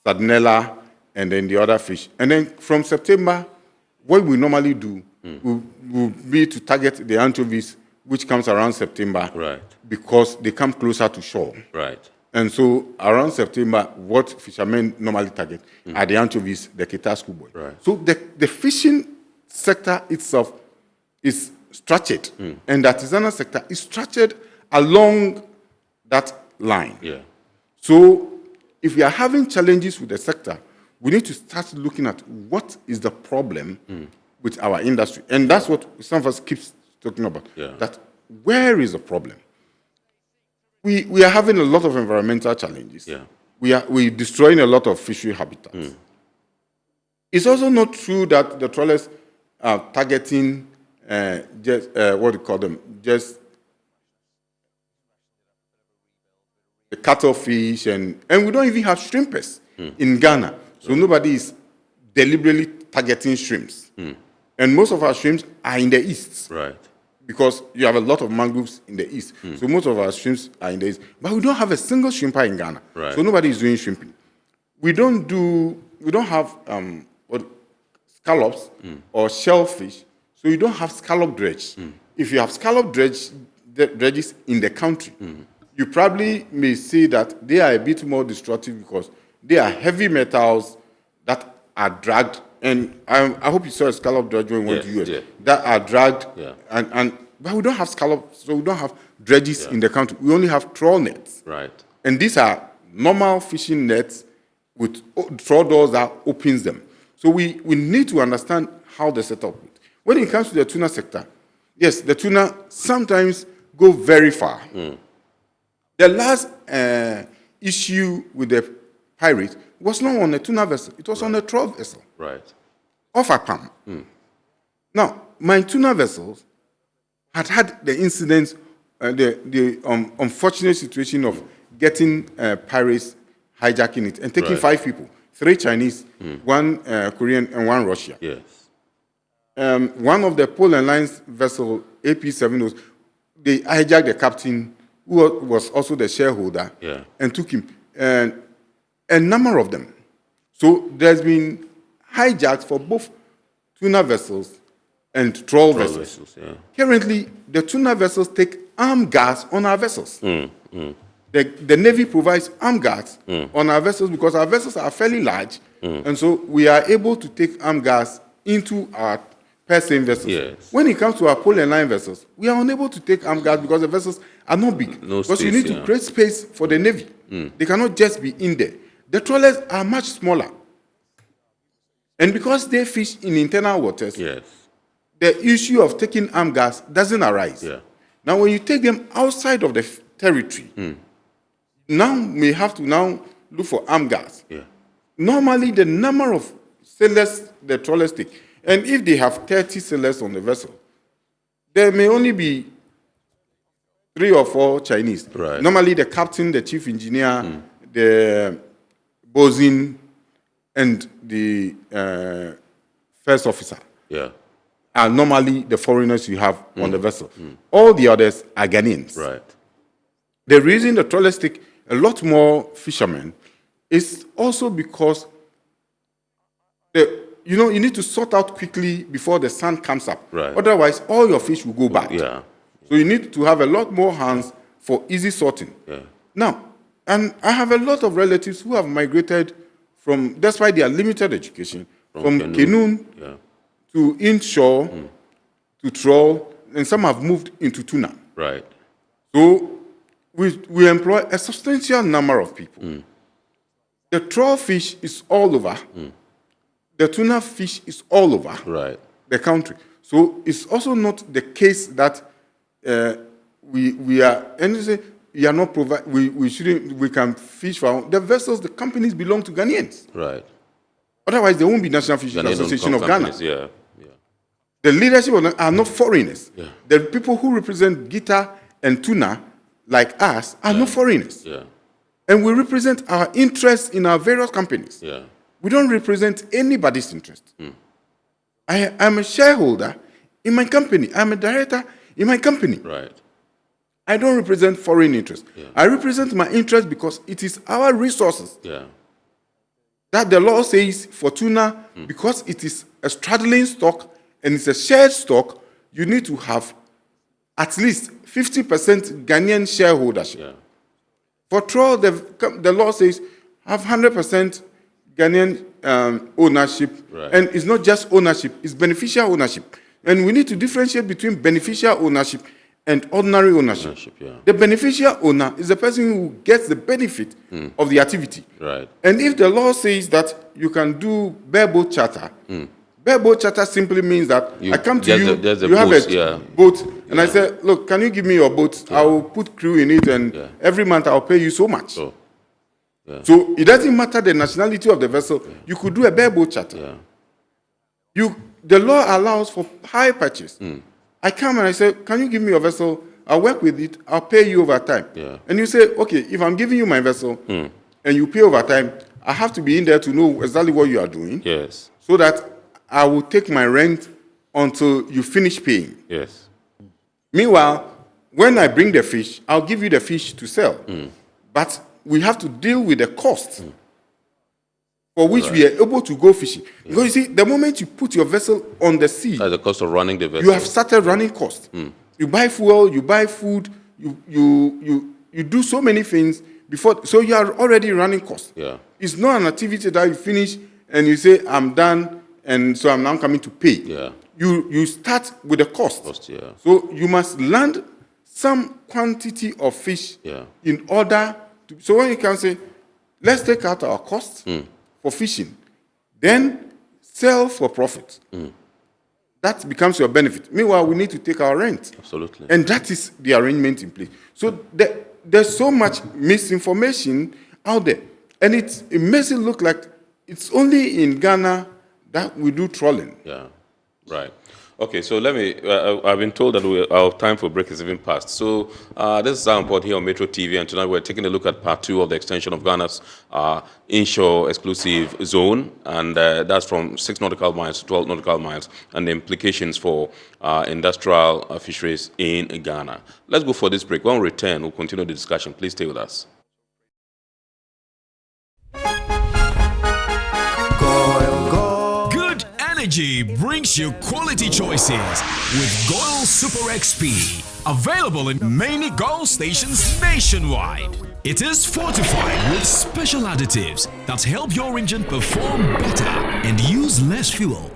sardinella and then the other fish. And then from September, what we normally do will be to target the anchovies, which comes around September, because they come closer to shore. And so around September, what fishermen normally target are the anchovies, the Keta schoolboy. So the fishing sector itself is structured, and the artisanal sector is structured along that line. So if we are having challenges with the sector, we need to start looking at what is the problem with our industry. And that's what some of us keep talking about, that where is the problem? We are having a lot of environmental challenges. We're destroying a lot of fishery habitats. It's also not true that the trawlers are targeting just what do you call them? Just the cuttlefish, and we don't even have shrimpers in Ghana. So nobody is deliberately targeting shrimps. And most of our shrimps are in the east. Right. Because you have a lot of mangroves in the east. So most of our shrimps are in the east. But we don't have a single shrimper in Ghana. Right. So nobody is doing shrimping. We don't have scallops or shellfish. So you don't have scallop dredge. If you have scallop dredges in the country, you probably may say that they are a bit more destructive because they are heavy metals that are dragged. And I hope you saw a scallop dredge when we went to US. That are dragged. But we don't have scallops, so we don't have dredges in the country. We only have trawl nets. Right. And these are normal fishing nets with trawl doors that opens them. So we need to understand how the setup is. When it comes to the tuna sector, yes, the tuna sometimes go very far. The last issue with the pirates was not on a tuna vessel. It was on a trawl vessel. Right. Off a palm. Now, my tuna vessels had the incidents, the unfortunate situation of getting pirates hijacking it and taking 5 people, 3 Chinese, 1 Korean, and 1 Russian. Yes. One of the Poland Lines vessel, AP-70, they hijacked the captain, who was also the shareholder, and took him. And a number of them. So there's been hijacks for both tuna vessels and trawl vessels. Currently, the tuna vessels take armed guards on our vessels. The Navy provides armed guards on our vessels because our vessels are fairly large, and so we are able to take armed guards into our per-same vessels. When it comes to our pole and line vessels, we are unable to take armed guards because the vessels are not big. Because you need to create space for the Navy. They cannot just be in there. The trawlers are much smaller. And because they fish in internal waters, the issue of taking armed guards doesn't arise. Now, when you take them outside of the territory, now we have to now look for armed guards. Normally, the number of sailors the trawlers take, and if they have 30 sailors on the vessel, there may only be 3 or 4 Chinese. Normally, the captain, the chief engineer, the bosun, and the first officer are normally the foreigners you have on the vessel. All the others are Ghanaians. The reason the trawlers take a lot more fishermen is also because you need to sort out quickly before the sun comes up. Otherwise, all your fish will go bad. So you need to have a lot more hands for easy sorting. Now, and I have a lot of relatives who have migrated from, that's why they are limited education, from canoe to inshore to trawl, and some have moved into tuna. So we employ a substantial number of people. The trawl fish is all over. The tuna fish is all over the country. So it's also not the case that we are, and you say, we are not provide. We can fish for the vessels. The companies belong to Ghanaians. Otherwise, there won't be National Fishing Association of Ghana. The leadership are not foreigners. The people who represent Gita and tuna, like us, are not foreigners. And we represent our interests in our various companies. We don't represent anybody's interest. I am a shareholder in my company. I'm a director in my company. I don't represent foreign interests. I represent my interest because it is our resources that the law says for tuna, because it is a straddling stock and it's a shared stock, you need to have at least 50% Ghanaian shareholdership. For trawl, the law says have 100% Ghanaian ownership, and it's not just ownership, it's beneficial ownership. And we need to differentiate between beneficial ownership and ordinary ownership. The beneficial owner is the person who gets the benefit of the activity. Right. And if the law says that you can do bareboat charter, bareboat charter simply means that I come to you, you have a boat, and I say, look, can you give me your boat? I will put crew in it, and every month I'll pay you so much. So it doesn't matter the nationality of the vessel. You could do a bareboat charter. The law allows for hire purchase. I come and I say, can you give me your vessel? I'll work with it. I'll pay you over time. And you say, okay, if I'm giving you my vessel and you pay over time, I have to be in there to know exactly what you are doing. Yes. So that I will take my rent until you finish paying. Yes. Meanwhile, when I bring the fish, I'll give you the fish to sell. But we have to deal with the cost for which we are able to go fishing. Because you see, the moment you put your vessel on the sea, the cost of running the vessel, you have started running costs. You buy fuel, you buy food, you do so many things before, so you are already running costs. It's not an activity that you finish and you say, I'm done, and so I'm now coming to pay. You start with the cost. So you must land some quantity of fish in order to, so when you can say, let's take out our costs for fishing, then sell for profit. That becomes your benefit. Meanwhile, we need to take our rent. Absolutely. And that is the arrangement in place. So there's so much misinformation out there. And it makes it look like it's only in Ghana that we do trawling. Right. Okay, so let me, I've been told that our time for break is even past. So this is our report here on Metro TV, and tonight we're taking a look at part 2 of the extension of Ghana's inshore exclusive zone, and that's from 6 nautical miles to 12 nautical miles, and the implications for industrial fisheries in Ghana. Let's go for this break. When we return, we'll continue the discussion. Please stay with us. Energy brings you quality choices with Goil Super XP. Available in many Goil stations nationwide. It is fortified with special additives that help your engine perform better and use less fuel.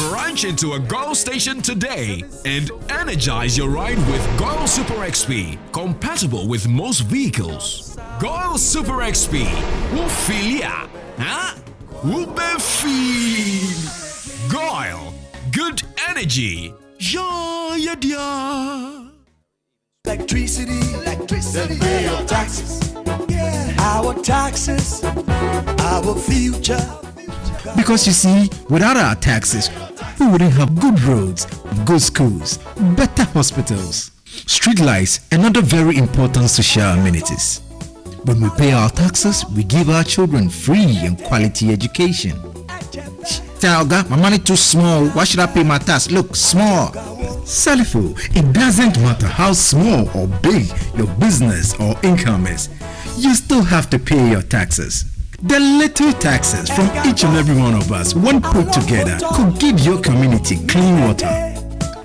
Branch into a Goil station today and energize your ride with Goil Super XP, compatible with most vehicles. Goil Super XP will feel ya, huh? Will be feel. Goil, good energy. Yeah, yeah. Electricity, then pay your taxes. Our taxes, our future. Because you see, without our taxes, we wouldn't have good roads, good schools, better hospitals, street lights, and other very important social amenities. When we pay our taxes, we give our children free and quality education. Tell God, my money too small. Why should I pay my tax? Look, small. Salifo, it doesn't matter how small or big your business or income is, you still have to pay your taxes. The little taxes from each and every one of us, when put together, could give your community clean water,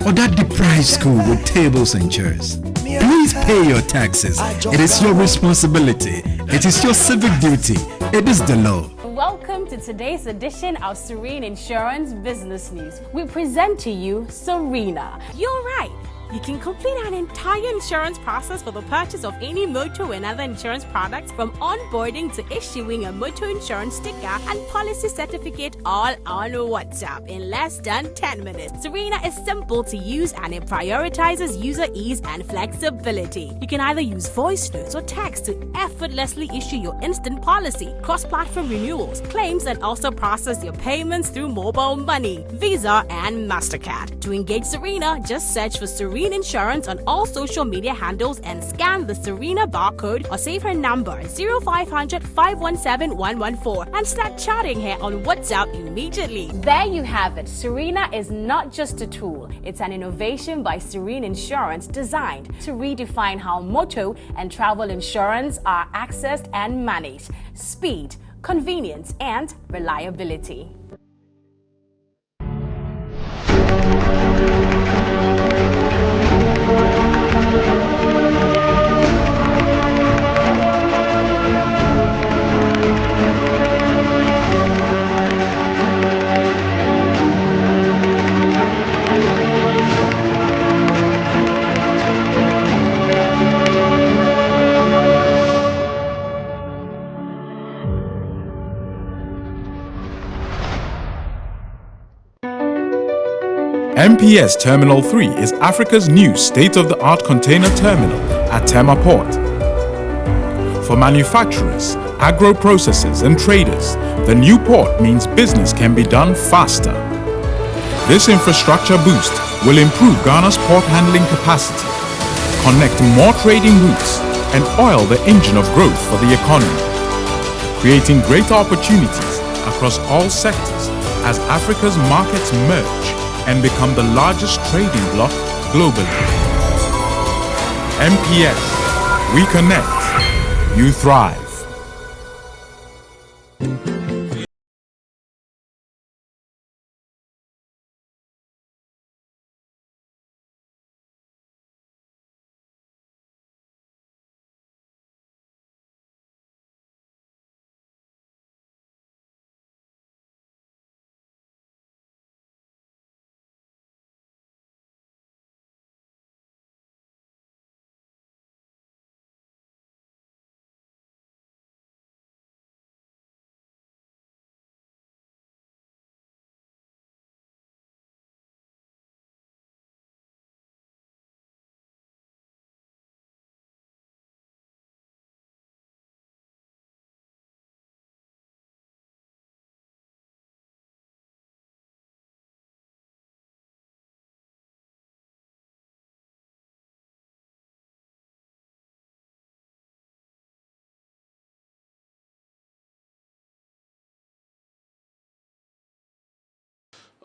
or that deprived school with tables and chairs. Please pay your taxes. It is your responsibility. It is your civic duty. It is the law. Welcome to today's edition of Serene Insurance Business News. We present to you Serena. You're right. You can complete an entire insurance process for the purchase of any motor and other insurance products, from onboarding to issuing a motor insurance sticker and policy certificate, all on WhatsApp in less than 10 minutes. Serena is simple to use and it prioritizes user ease and flexibility. You can either use voice notes or text to effortlessly issue your instant policy, cross-platform renewals, claims, and also process your payments through mobile money, Visa, and MasterCard. To engage Serena, just search for Serena Insurance on all social media handles and scan the Serena barcode or save her number 0500 517 114 and start chatting her on WhatsApp immediately. There you have it. Serena is not just a tool, it's an innovation by Serene Insurance designed to redefine how motor and travel insurance are accessed and managed. Speed, convenience, and reliability. MPS Terminal 3 is Africa's new state-of-the-art container terminal at Tema Port. For manufacturers, agro-processors and traders, the new port means business can be done faster. This infrastructure boost will improve Ghana's port handling capacity, connect more trading routes, and oil the engine of growth for the economy, creating greater opportunities across all sectors as Africa's markets merge and become the largest trading bloc globally. MPS, we connect, you thrive.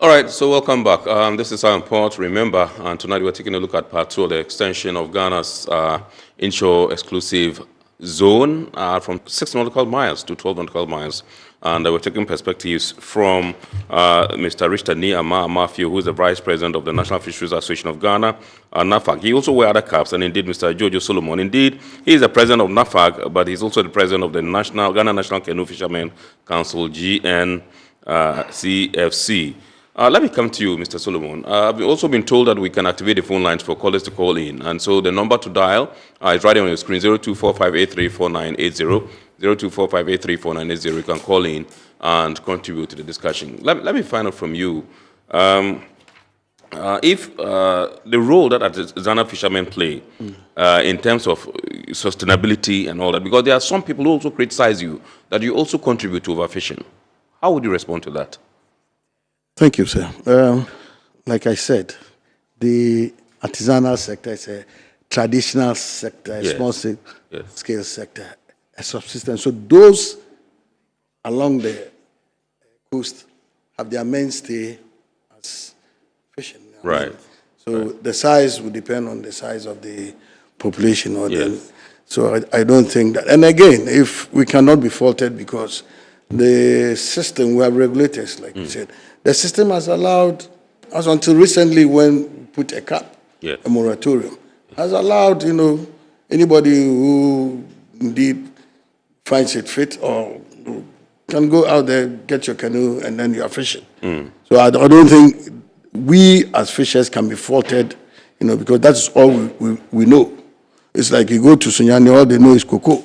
All right, so welcome back. This is Simon Port. Remember, tonight we're taking a look at part 2 of the extension of Ghana's inshore exclusive zone from 6 nautical miles to 12 nautical miles. And we're taking perspectives from Mr. Richard Niama Matthew, who is the Vice President of the National Fisheries Association of Ghana, NAFAG. He also wears other caps, and indeed Mr. Jojo Solomon. Indeed, he is the President of NAFAG, but he's also the President of the Ghana National Canoe Fishermen Council, GNCFC. Let me come to you, Mr. Solomon. I've also been told that we can activate the phone lines for callers to call in. And so the number to dial is right on your screen, 0245834980, 0245834980. You can call in and contribute to the discussion. Let me find out from you if the role that artisanal fishermen play in terms of sustainability and all that, because there are some people who also criticize you that you also contribute to overfishing. How would you respond to that? Thank you, sir. Like I said, the artisanal sector is a traditional sector, a small scale sector, a subsistence. So those along the coast have their mainstay as fishing. Right. So the size would depend on the size of the population. So I don't think that. And again, if we cannot be faulted because the system, we have regulators, like you said, the system has allowed, as until recently when we put a cap, a moratorium, has allowed, anybody who indeed finds it fit or can go out there, get your canoe, and then you are fishing. So I don't think we as fishers can be faulted, because that's all we know. It's like you go to Sunyani, all they know is cocoa.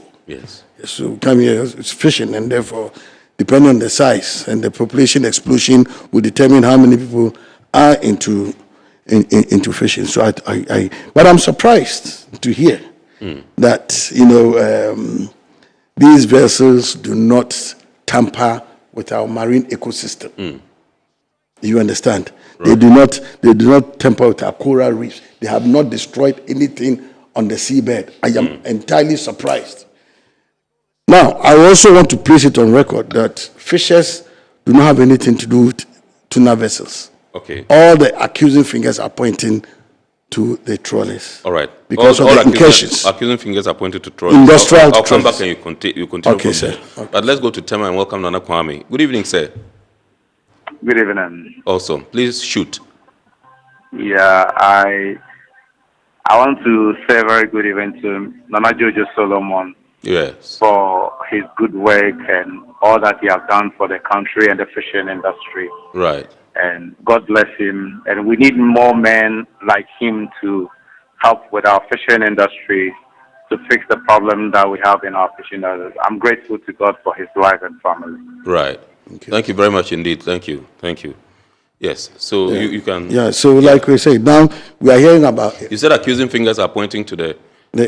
So come here, it's fishing, and therefore, depending on the size and the population explosion will determine how many people are into fishing. So but I'm surprised to hear that these vessels do not tamper with our marine ecosystem. You understand? Right. They do not tamper with our coral reefs. They have not destroyed anything on the seabed. I am entirely surprised. Now, I also want to place it on record that fishers do not have anything to do with tuna vessels. Okay. All the accusing fingers are pointing to the trawlers. All right. Because of the incursions. Accusing fingers are pointed to trawlers. Industrial I'll come back and you continue. Okay, sir. Okay. But let's go to Tema and welcome Nana Kwame. Good evening, sir. Good evening. Awesome. Please shoot. Yeah, I want to say a very good evening to Nana Jojo Solomon. Yes. For his good work and all that he has done for the country and the fishing industry. Right. And God bless him. And we need more men like him to help with our fishing industry to fix the problem that we have in our fishing industry. I'm grateful to God for his life and family. Right. Thank you very much indeed. Thank you. Yes, so you can... Yeah, so like we say, now we are hearing about... You said accusing fingers are pointing to the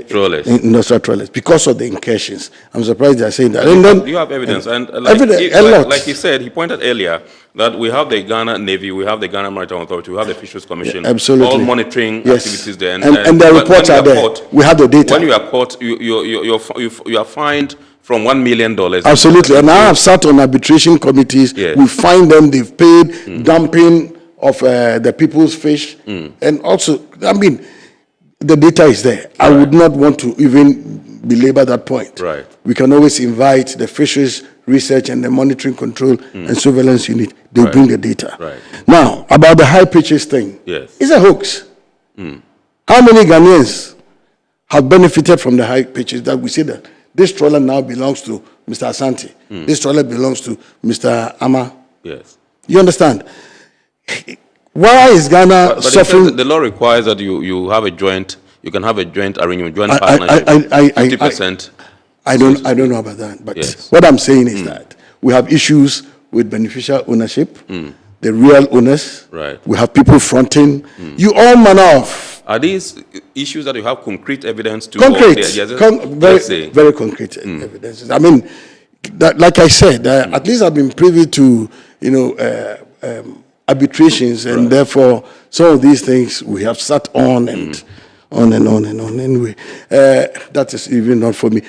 trawlers. Industrial trawlers, because of the incursions. I'm surprised they're saying that. And then, you have evidence. And like he said, he pointed earlier that we have the Ghana Navy, we have the Ghana Maritime Authority, we have the Fisheries Commission, absolutely. all monitoring activities there. And the reports are there. We have the data. When you are caught, you are fined from $1 million. Absolutely. And I have sat on arbitration committees. Yes. We find them, they've paid dumping of the people's fish. And also, I mean, the data is there. Right. I would not want to even belabor that point. Right. We can always invite the Fisheries Research and the Monitoring Control and Surveillance Unit. They'll bring the data. Right. Now, about the high pitches thing. Yes. It's a hoax. How many Ghanaians have benefited from the high pitches that we say that this trawler now belongs to Mr. Asante. This trawler belongs to Mr. Ama. Yes. You understand? Why is Ghana suffering? The law requires that you have a joint, you can have a joint arrangement, joint partnership, 50%. I don't know about that. But yes. What I'm saying is that we have issues with beneficial ownership, the real owners. Right. We have people fronting. You all manner of... Are these issues that you have concrete evidence to? Concrete. Very concrete evidence. I mean, like I said, at least I've been privy to, arbitrations, and therefore some of these things we have sat on and on and on and on. Anyway, that is even not for me.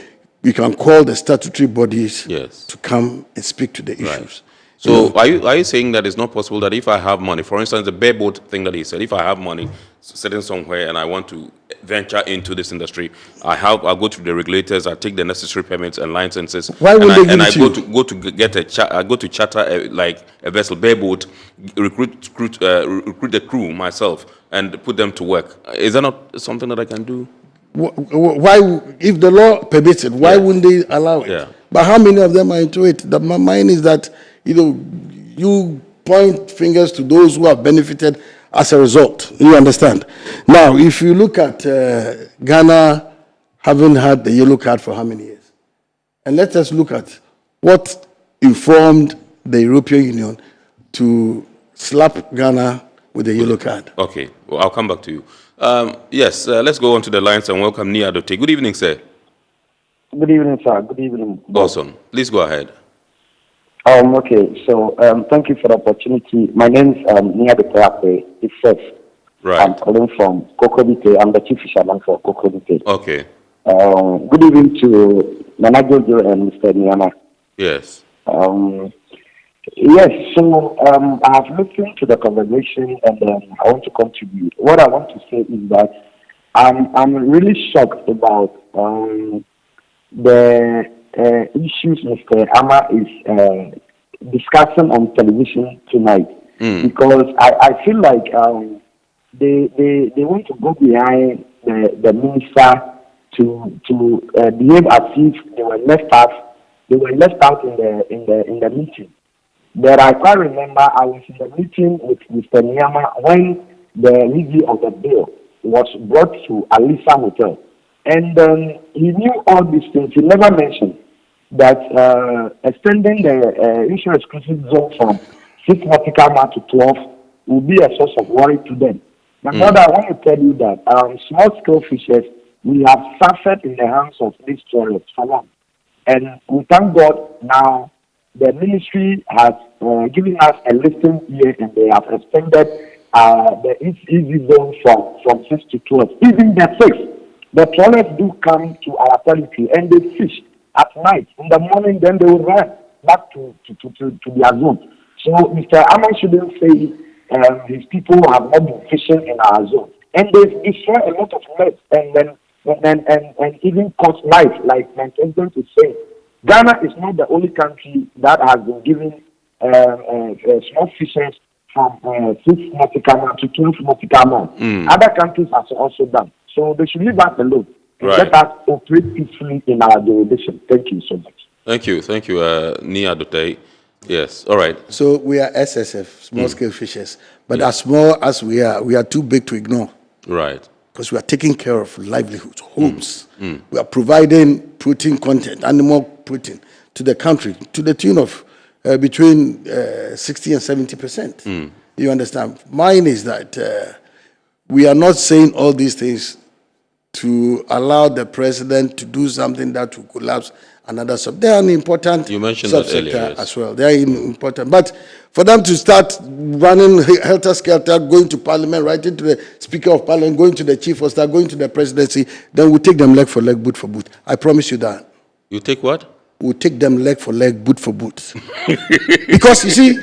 We can call the statutory bodies to come and speak to the issues. Right. So are you saying that it's not possible that if I have money, for instance, the bareboat thing that he said, if I have money sitting somewhere and I want to venture into this industry, I'll go to the regulators, I take the necessary permits and licenses. Why would they give it to you? I go to charter a vessel, bareboat, recruit the crew myself and put them to work. Is that not something that I can do? Why, if the law permits it, why wouldn't they allow it? Yeah. But how many of them are into it? My mind is that, you point fingers to those who have benefited as a result. You understand? Now, if you look at Ghana having had the yellow card for how many years? And let us look at what informed the European Union to slap Ghana with the yellow card. Okay, well, I'll come back to you. Yes, let's go on to the lines and welcome Nia Dote. Good evening, sir. Good evening, sir. Good evening. Awesome. Please go ahead. Okay, so thank you for the opportunity. My name is Nia Dote, itself. Right. I'm calling from Takoradi. I'm the chief fisherman for Takoradi. Okay. Good evening to Nanajojo and Mr. Niyama. Yes. Yes, so I have listened to the conversation and I want to contribute. What I want to say is that I'm really shocked about the issues Mr. Ama is discussing on television tonight. Because I feel like they want to go behind the minister to behave as if they were left out in the meeting. But I quite remember I was in the meeting with Mr. Niyama when the review of the bill was brought to Alisa Hotel. And he knew all these things. He never mentioned that extending the Inshore exclusive zone from 6 nautical miles to 12 will be a source of worry to them. My brother, I want to tell you that small-scale fishers, we have suffered in the hands of these trawlers for long. And we thank God now the ministry has given us a listing here and they have extended the easy zone from 6 to 12. Even the 6, the trawlers do come to our territory and they fish at night. In the morning, then they will run back to their zone. So Mr. Aman shouldn't say his people have not been fishing in our zone. And they destroy a lot of nets and even cause life, like my president is saying. Ghana is not the only country that has been giving small fishers from 6 nautical miles to 12 nautical miles. Other countries have also done. So they should leave us alone and let us operate peacefully in our jurisdiction. Thank you so much. Thank you, Nia Dote. Yes, all right. So we are SSF, small-scale fishers. But as small as we are too big to ignore. Right. Because we are taking care of livelihoods, homes. We are providing protein content, animal protein, to the country to the tune of between 60 and 70%. You understand? Mine is that we are not saying all these things to allow the president to do something that will collapse another subsector. They are an important subsector yes. as well. They are important. But for them to start running helter-skelter, going to parliament, writing to the Speaker of Parliament, going to the Chief of Staff, going to the presidency, then we'll take them leg for leg, boot for boot. I promise you that. You take what? We'll take them leg for leg, boot for boot. Because you see,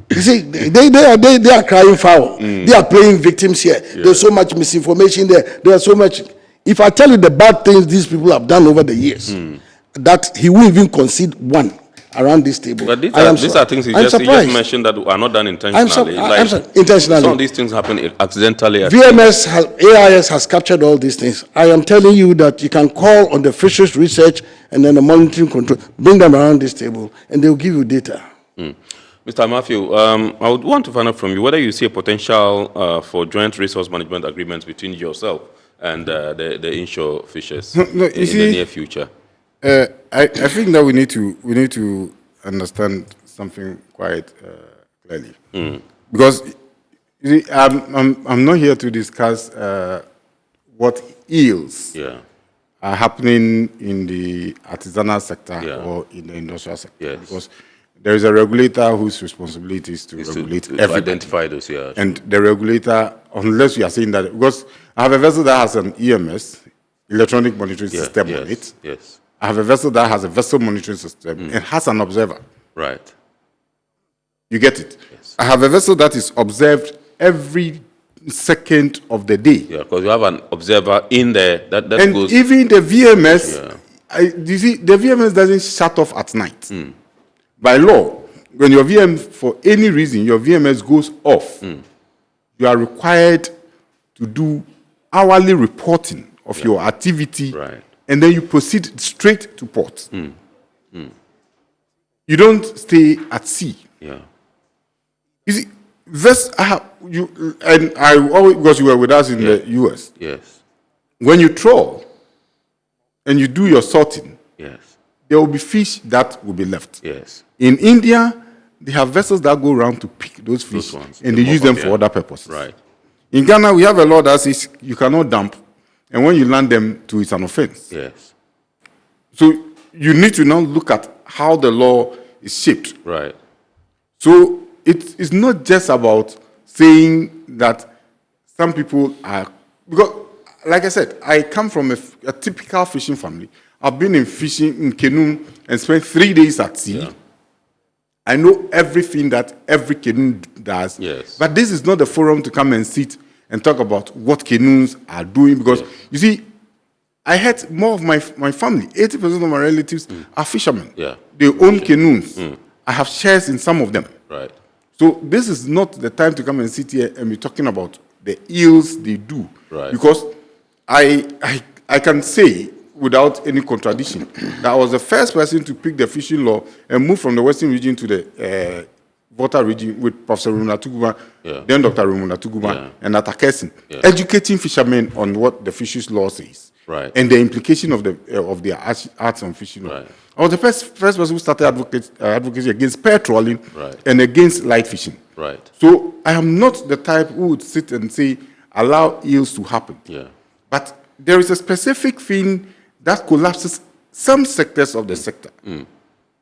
they are crying foul. They are playing victims here. Yeah. There's so much misinformation there. There's so much. If I tell you the bad things these people have done over the years, that he won't even concede one around this table. But these are things you just mentioned that are not done intentionally. Intentionally. Some of these things happen accidentally. AIS has captured all these things. I am telling you that you can call on the Fisheries Research and then the Monitoring Control, bring them around this table, and they'll give you data. Mr. Matthew, I would want to find out from you whether you see a potential for joint resource management agreements between yourself and the inshore fishers in the near future. I think that we need to understand something quite clearly, because you see, I'm not here to discuss what ills are happening in the artisanal sector or in the industrial sector, because there is a regulator whose responsibility is to regulate everything. Identify those, and the regulator, unless we are saying that, because I have a vessel that has an EMS, electronic monitoring system on it. Yes. I have a vessel that has a vessel monitoring system and has an observer. Right. You get it? Yes. I have a vessel that is observed every second of the day. Yeah, because you have an observer in there that and goes. Even the VMS, you see, the VMS doesn't shut off at night. By law, when your for any reason, your VMS goes off, you are required to do hourly reporting of your activity, and then you proceed straight to port. You don't stay at sea. Yeah. You see, because you were with us in the US. Yes. When you trawl and you do your sorting, there will be fish that will be left. Yes. In India, they have vessels that go around to pick those fish and they use them for other purposes. Right. In Ghana, we have a law that says you cannot dump, and when you land them too, it's an offense. Yes. So you need to now look at how the law is shaped. Right. So it's not just about saying that some people are, because like I said, I come from a typical fishing family. I've been in fishing in canoe and spent 3 days at sea. Yeah. I know everything that every canoe does. Yes. But this is not the forum to come and sit and talk about what canoes are doing, because you see, I had more of my family, 80% of my relatives are fishermen. Yeah. They own canoes. I have shares in some of them. Right. So this is not the time to come and sit here and be talking about the ills they do. Right. Because I can say, without any contradiction, that I was the first person to pick the fishing law and move from the Western region to the Volta region with Professor Rumuna Tuguma, then Dr. Rumuna Tuguma, and Atakesin, educating fishermen on what the fisheries law says, and the implication of their arts on fishing law. I was the first person who started advocacy against pair trawling and against light fishing. Right. So I am not the type who would sit and say, allow ills to happen. Yeah. But there is a specific thing that collapses some sectors of the sector. And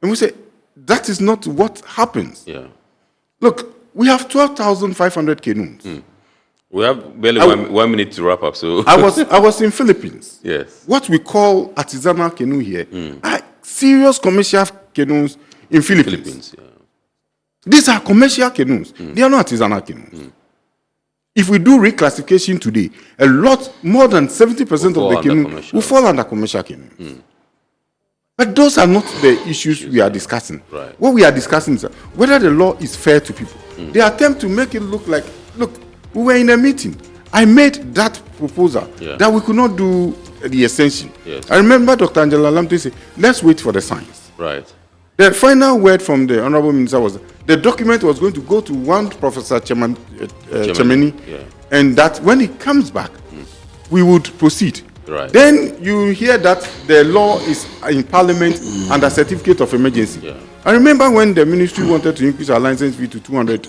we say, that is not what happens. Yeah. Look, we have 12,500 canoes. We have barely 1 minute to wrap up. So I was in Philippines. Yes. What we call artisanal canoe here are serious commercial canoes in Philippines. These are commercial canoes. They are not artisanal canoes. If we do reclassification today, a lot more than 70% of the canoes will fall under commercial canoes. But those are not the issues we are discussing. Right. What we are discussing is whether the law is fair to people. They attempt to make it look like, look, we were in a meeting. I made that proposal that we could not do the extension. Yes. I remember Dr. Angela Lamte say, let's wait for the science. Right. The final word from the Honorable Minister was the document was going to go to one Professor Chemeni, and that when he comes back, we would proceed. Right. Then you hear that the law is in Parliament under certificate of emergency. Yeah. I remember when the ministry wanted to increase our license fee to 200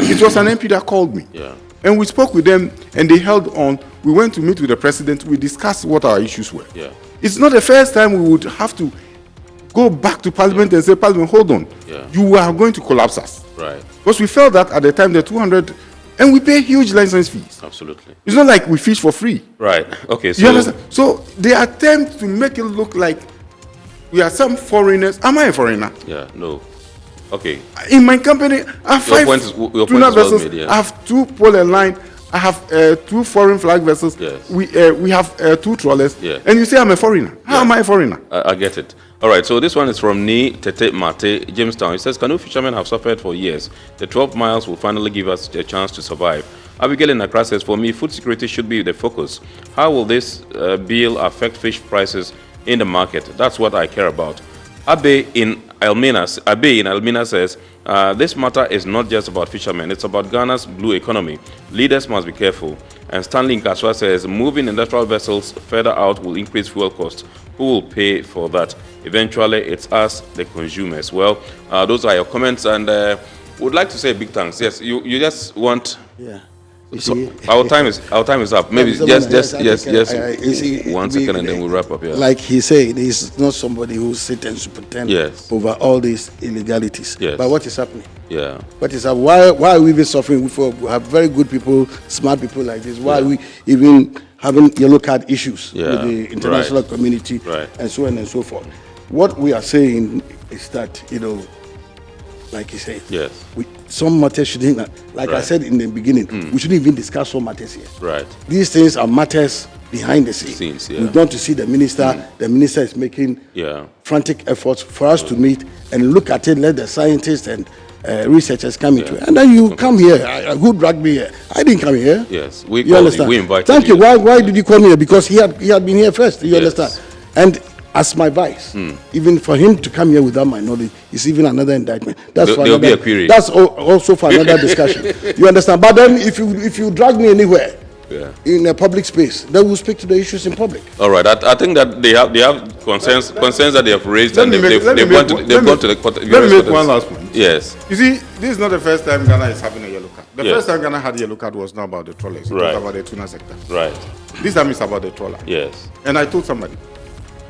It was an MP that called me. Yeah. And we spoke with them, and they held on. We went to meet with the president. We discussed what our issues were. Yeah. It's not the first time we would have to go back to Parliament and say, Parliament, hold on. Yeah. You are going to collapse us. Right. Because we felt that at the time, the 200, and we pay huge license fees. Absolutely. It's not like we fish for free. Right. Okay. You understand? So they attempt to make it look like we are some foreigners. Am I a foreigner? Yeah. No. Okay. In my company, I have Your 5 point is well vessels. made, yeah. I have 2 pole and line. I have 2 foreign flag vessels. Yes. We have 2 trawlers. Yeah. And you say I'm a foreigner. How am I a foreigner? I get it. All right, so this one is from Ni Tete Mate, Jamestown. It says, canoe fishermen have suffered for years. The 12 miles will finally give us a chance to survive. Abigail in Accra says, for me, food security should be the focus. How will this bill affect fish prices in the market? That's what I care about. Abe in Elmina says, this matter is not just about fishermen, it's about Ghana's blue economy. Leaders must be careful. And Stanley Nkaswa says, moving industrial vessels further out will increase fuel costs. Who will pay for that? Eventually, it's us, the consumers. Well, those are your comments, and would like to say big thanks. Yes, you just want... Yeah. So our time is up. Maybe just 1 second, and then we'll wrap up. Yeah. Like he said, he's not somebody who sit and superintend over all these illegalities. Yes. But what is happening? Yeah. What is happening? Why are we even suffering? We have very good people, smart people like this. Why are we even having yellow card issues with the international community and so on and so forth? What we are saying is that, like he said, some matters shouldn't, like I said in the beginning, we shouldn't even discuss some matters here. Right. These things are matters behind the scenes. We've gone to see the minister. The minister is making frantic efforts for us to meet and look at it, let the scientists and researchers come into it. And then you come here. Who dragged me here? I didn't come here. Yes. We invited Thank you. Why did you come here? Because he had been here first. You understand? And as my vice, even for him to come here without my knowledge is even another indictment. There'll be a query. That's also for another discussion. You understand? But then if you drag me anywhere in a public space, then we'll speak to the issues in public. All right. I think that they have concerns that they have raised, Let and me they've gone to the court. Let me make one last point. Yes. You see, this is not the first time Ghana is having a yellow card. The first time Ghana had a yellow card was not about the trawlers. It was about the tuna sector. Right. This time it's about the trawler. Yes. And I told somebody,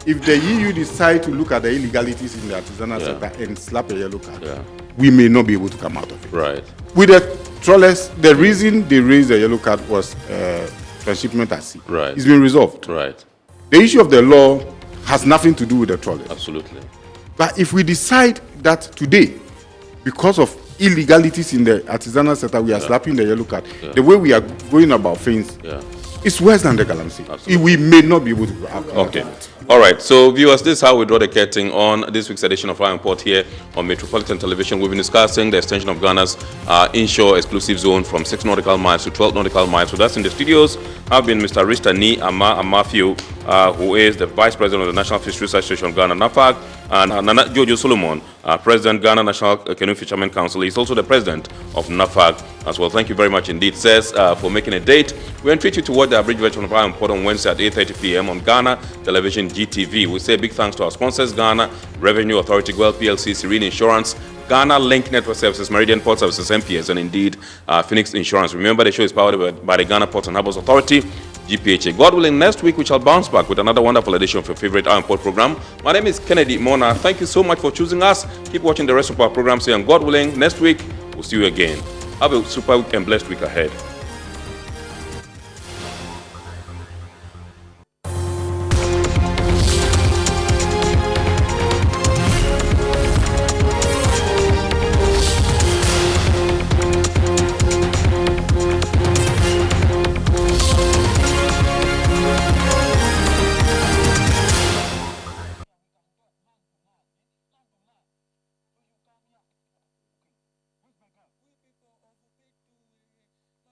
if the EU decide to look at the illegalities in the artisanal sector and slap a yellow card, we may not be able to come out of it. Right. With the trawlers, the reason they raised the yellow card was transshipment at sea. Right. It's been resolved. Right. The issue of the law has nothing to do with the trawlers. Absolutely. But if we decide that today, because of illegalities in the artisanal sector, we are slapping the yellow card, the way we are going about things, it's worse than the galamsey. We may not be able to go out. Okay. All right. So, viewers, this is how we draw the curtain on this week's edition of Our Import here on Metropolitan Television. We've been discussing the extension of Ghana's inshore exclusive zone from 6 nautical miles to 12 nautical miles. With us in the studios have been Mr. Rista Ni Amafio, who is the Vice President of the National Fisheries Association of Ghana, NAFAG, and Nana Jojo Solomon, President, Ghana National Canoe Fishermen Council. He's also the President of NAFAG as well. Thank you very much indeed, sirs, for making a date. We entreat you to watch the abridged version of Our Import on Wednesday at 8:30 p.m. on Ghana Television GTV. We say big thanks to our sponsors, Ghana Revenue Authority, Guel PLC, Serene Insurance, Ghana Link Network Services, Meridian Port Services, MPS, and indeed Phoenix Insurance. Remember, the show is powered by the Ghana Ports and Harbours Authority, GPHA. God willing, next week we shall bounce back with another wonderful edition of your favorite Our Import program. My name is Kennedy Mona. Thank you so much for choosing us. Keep watching the rest of our programs here, and God willing, next week we'll see you again. Have a super week and blessed week ahead.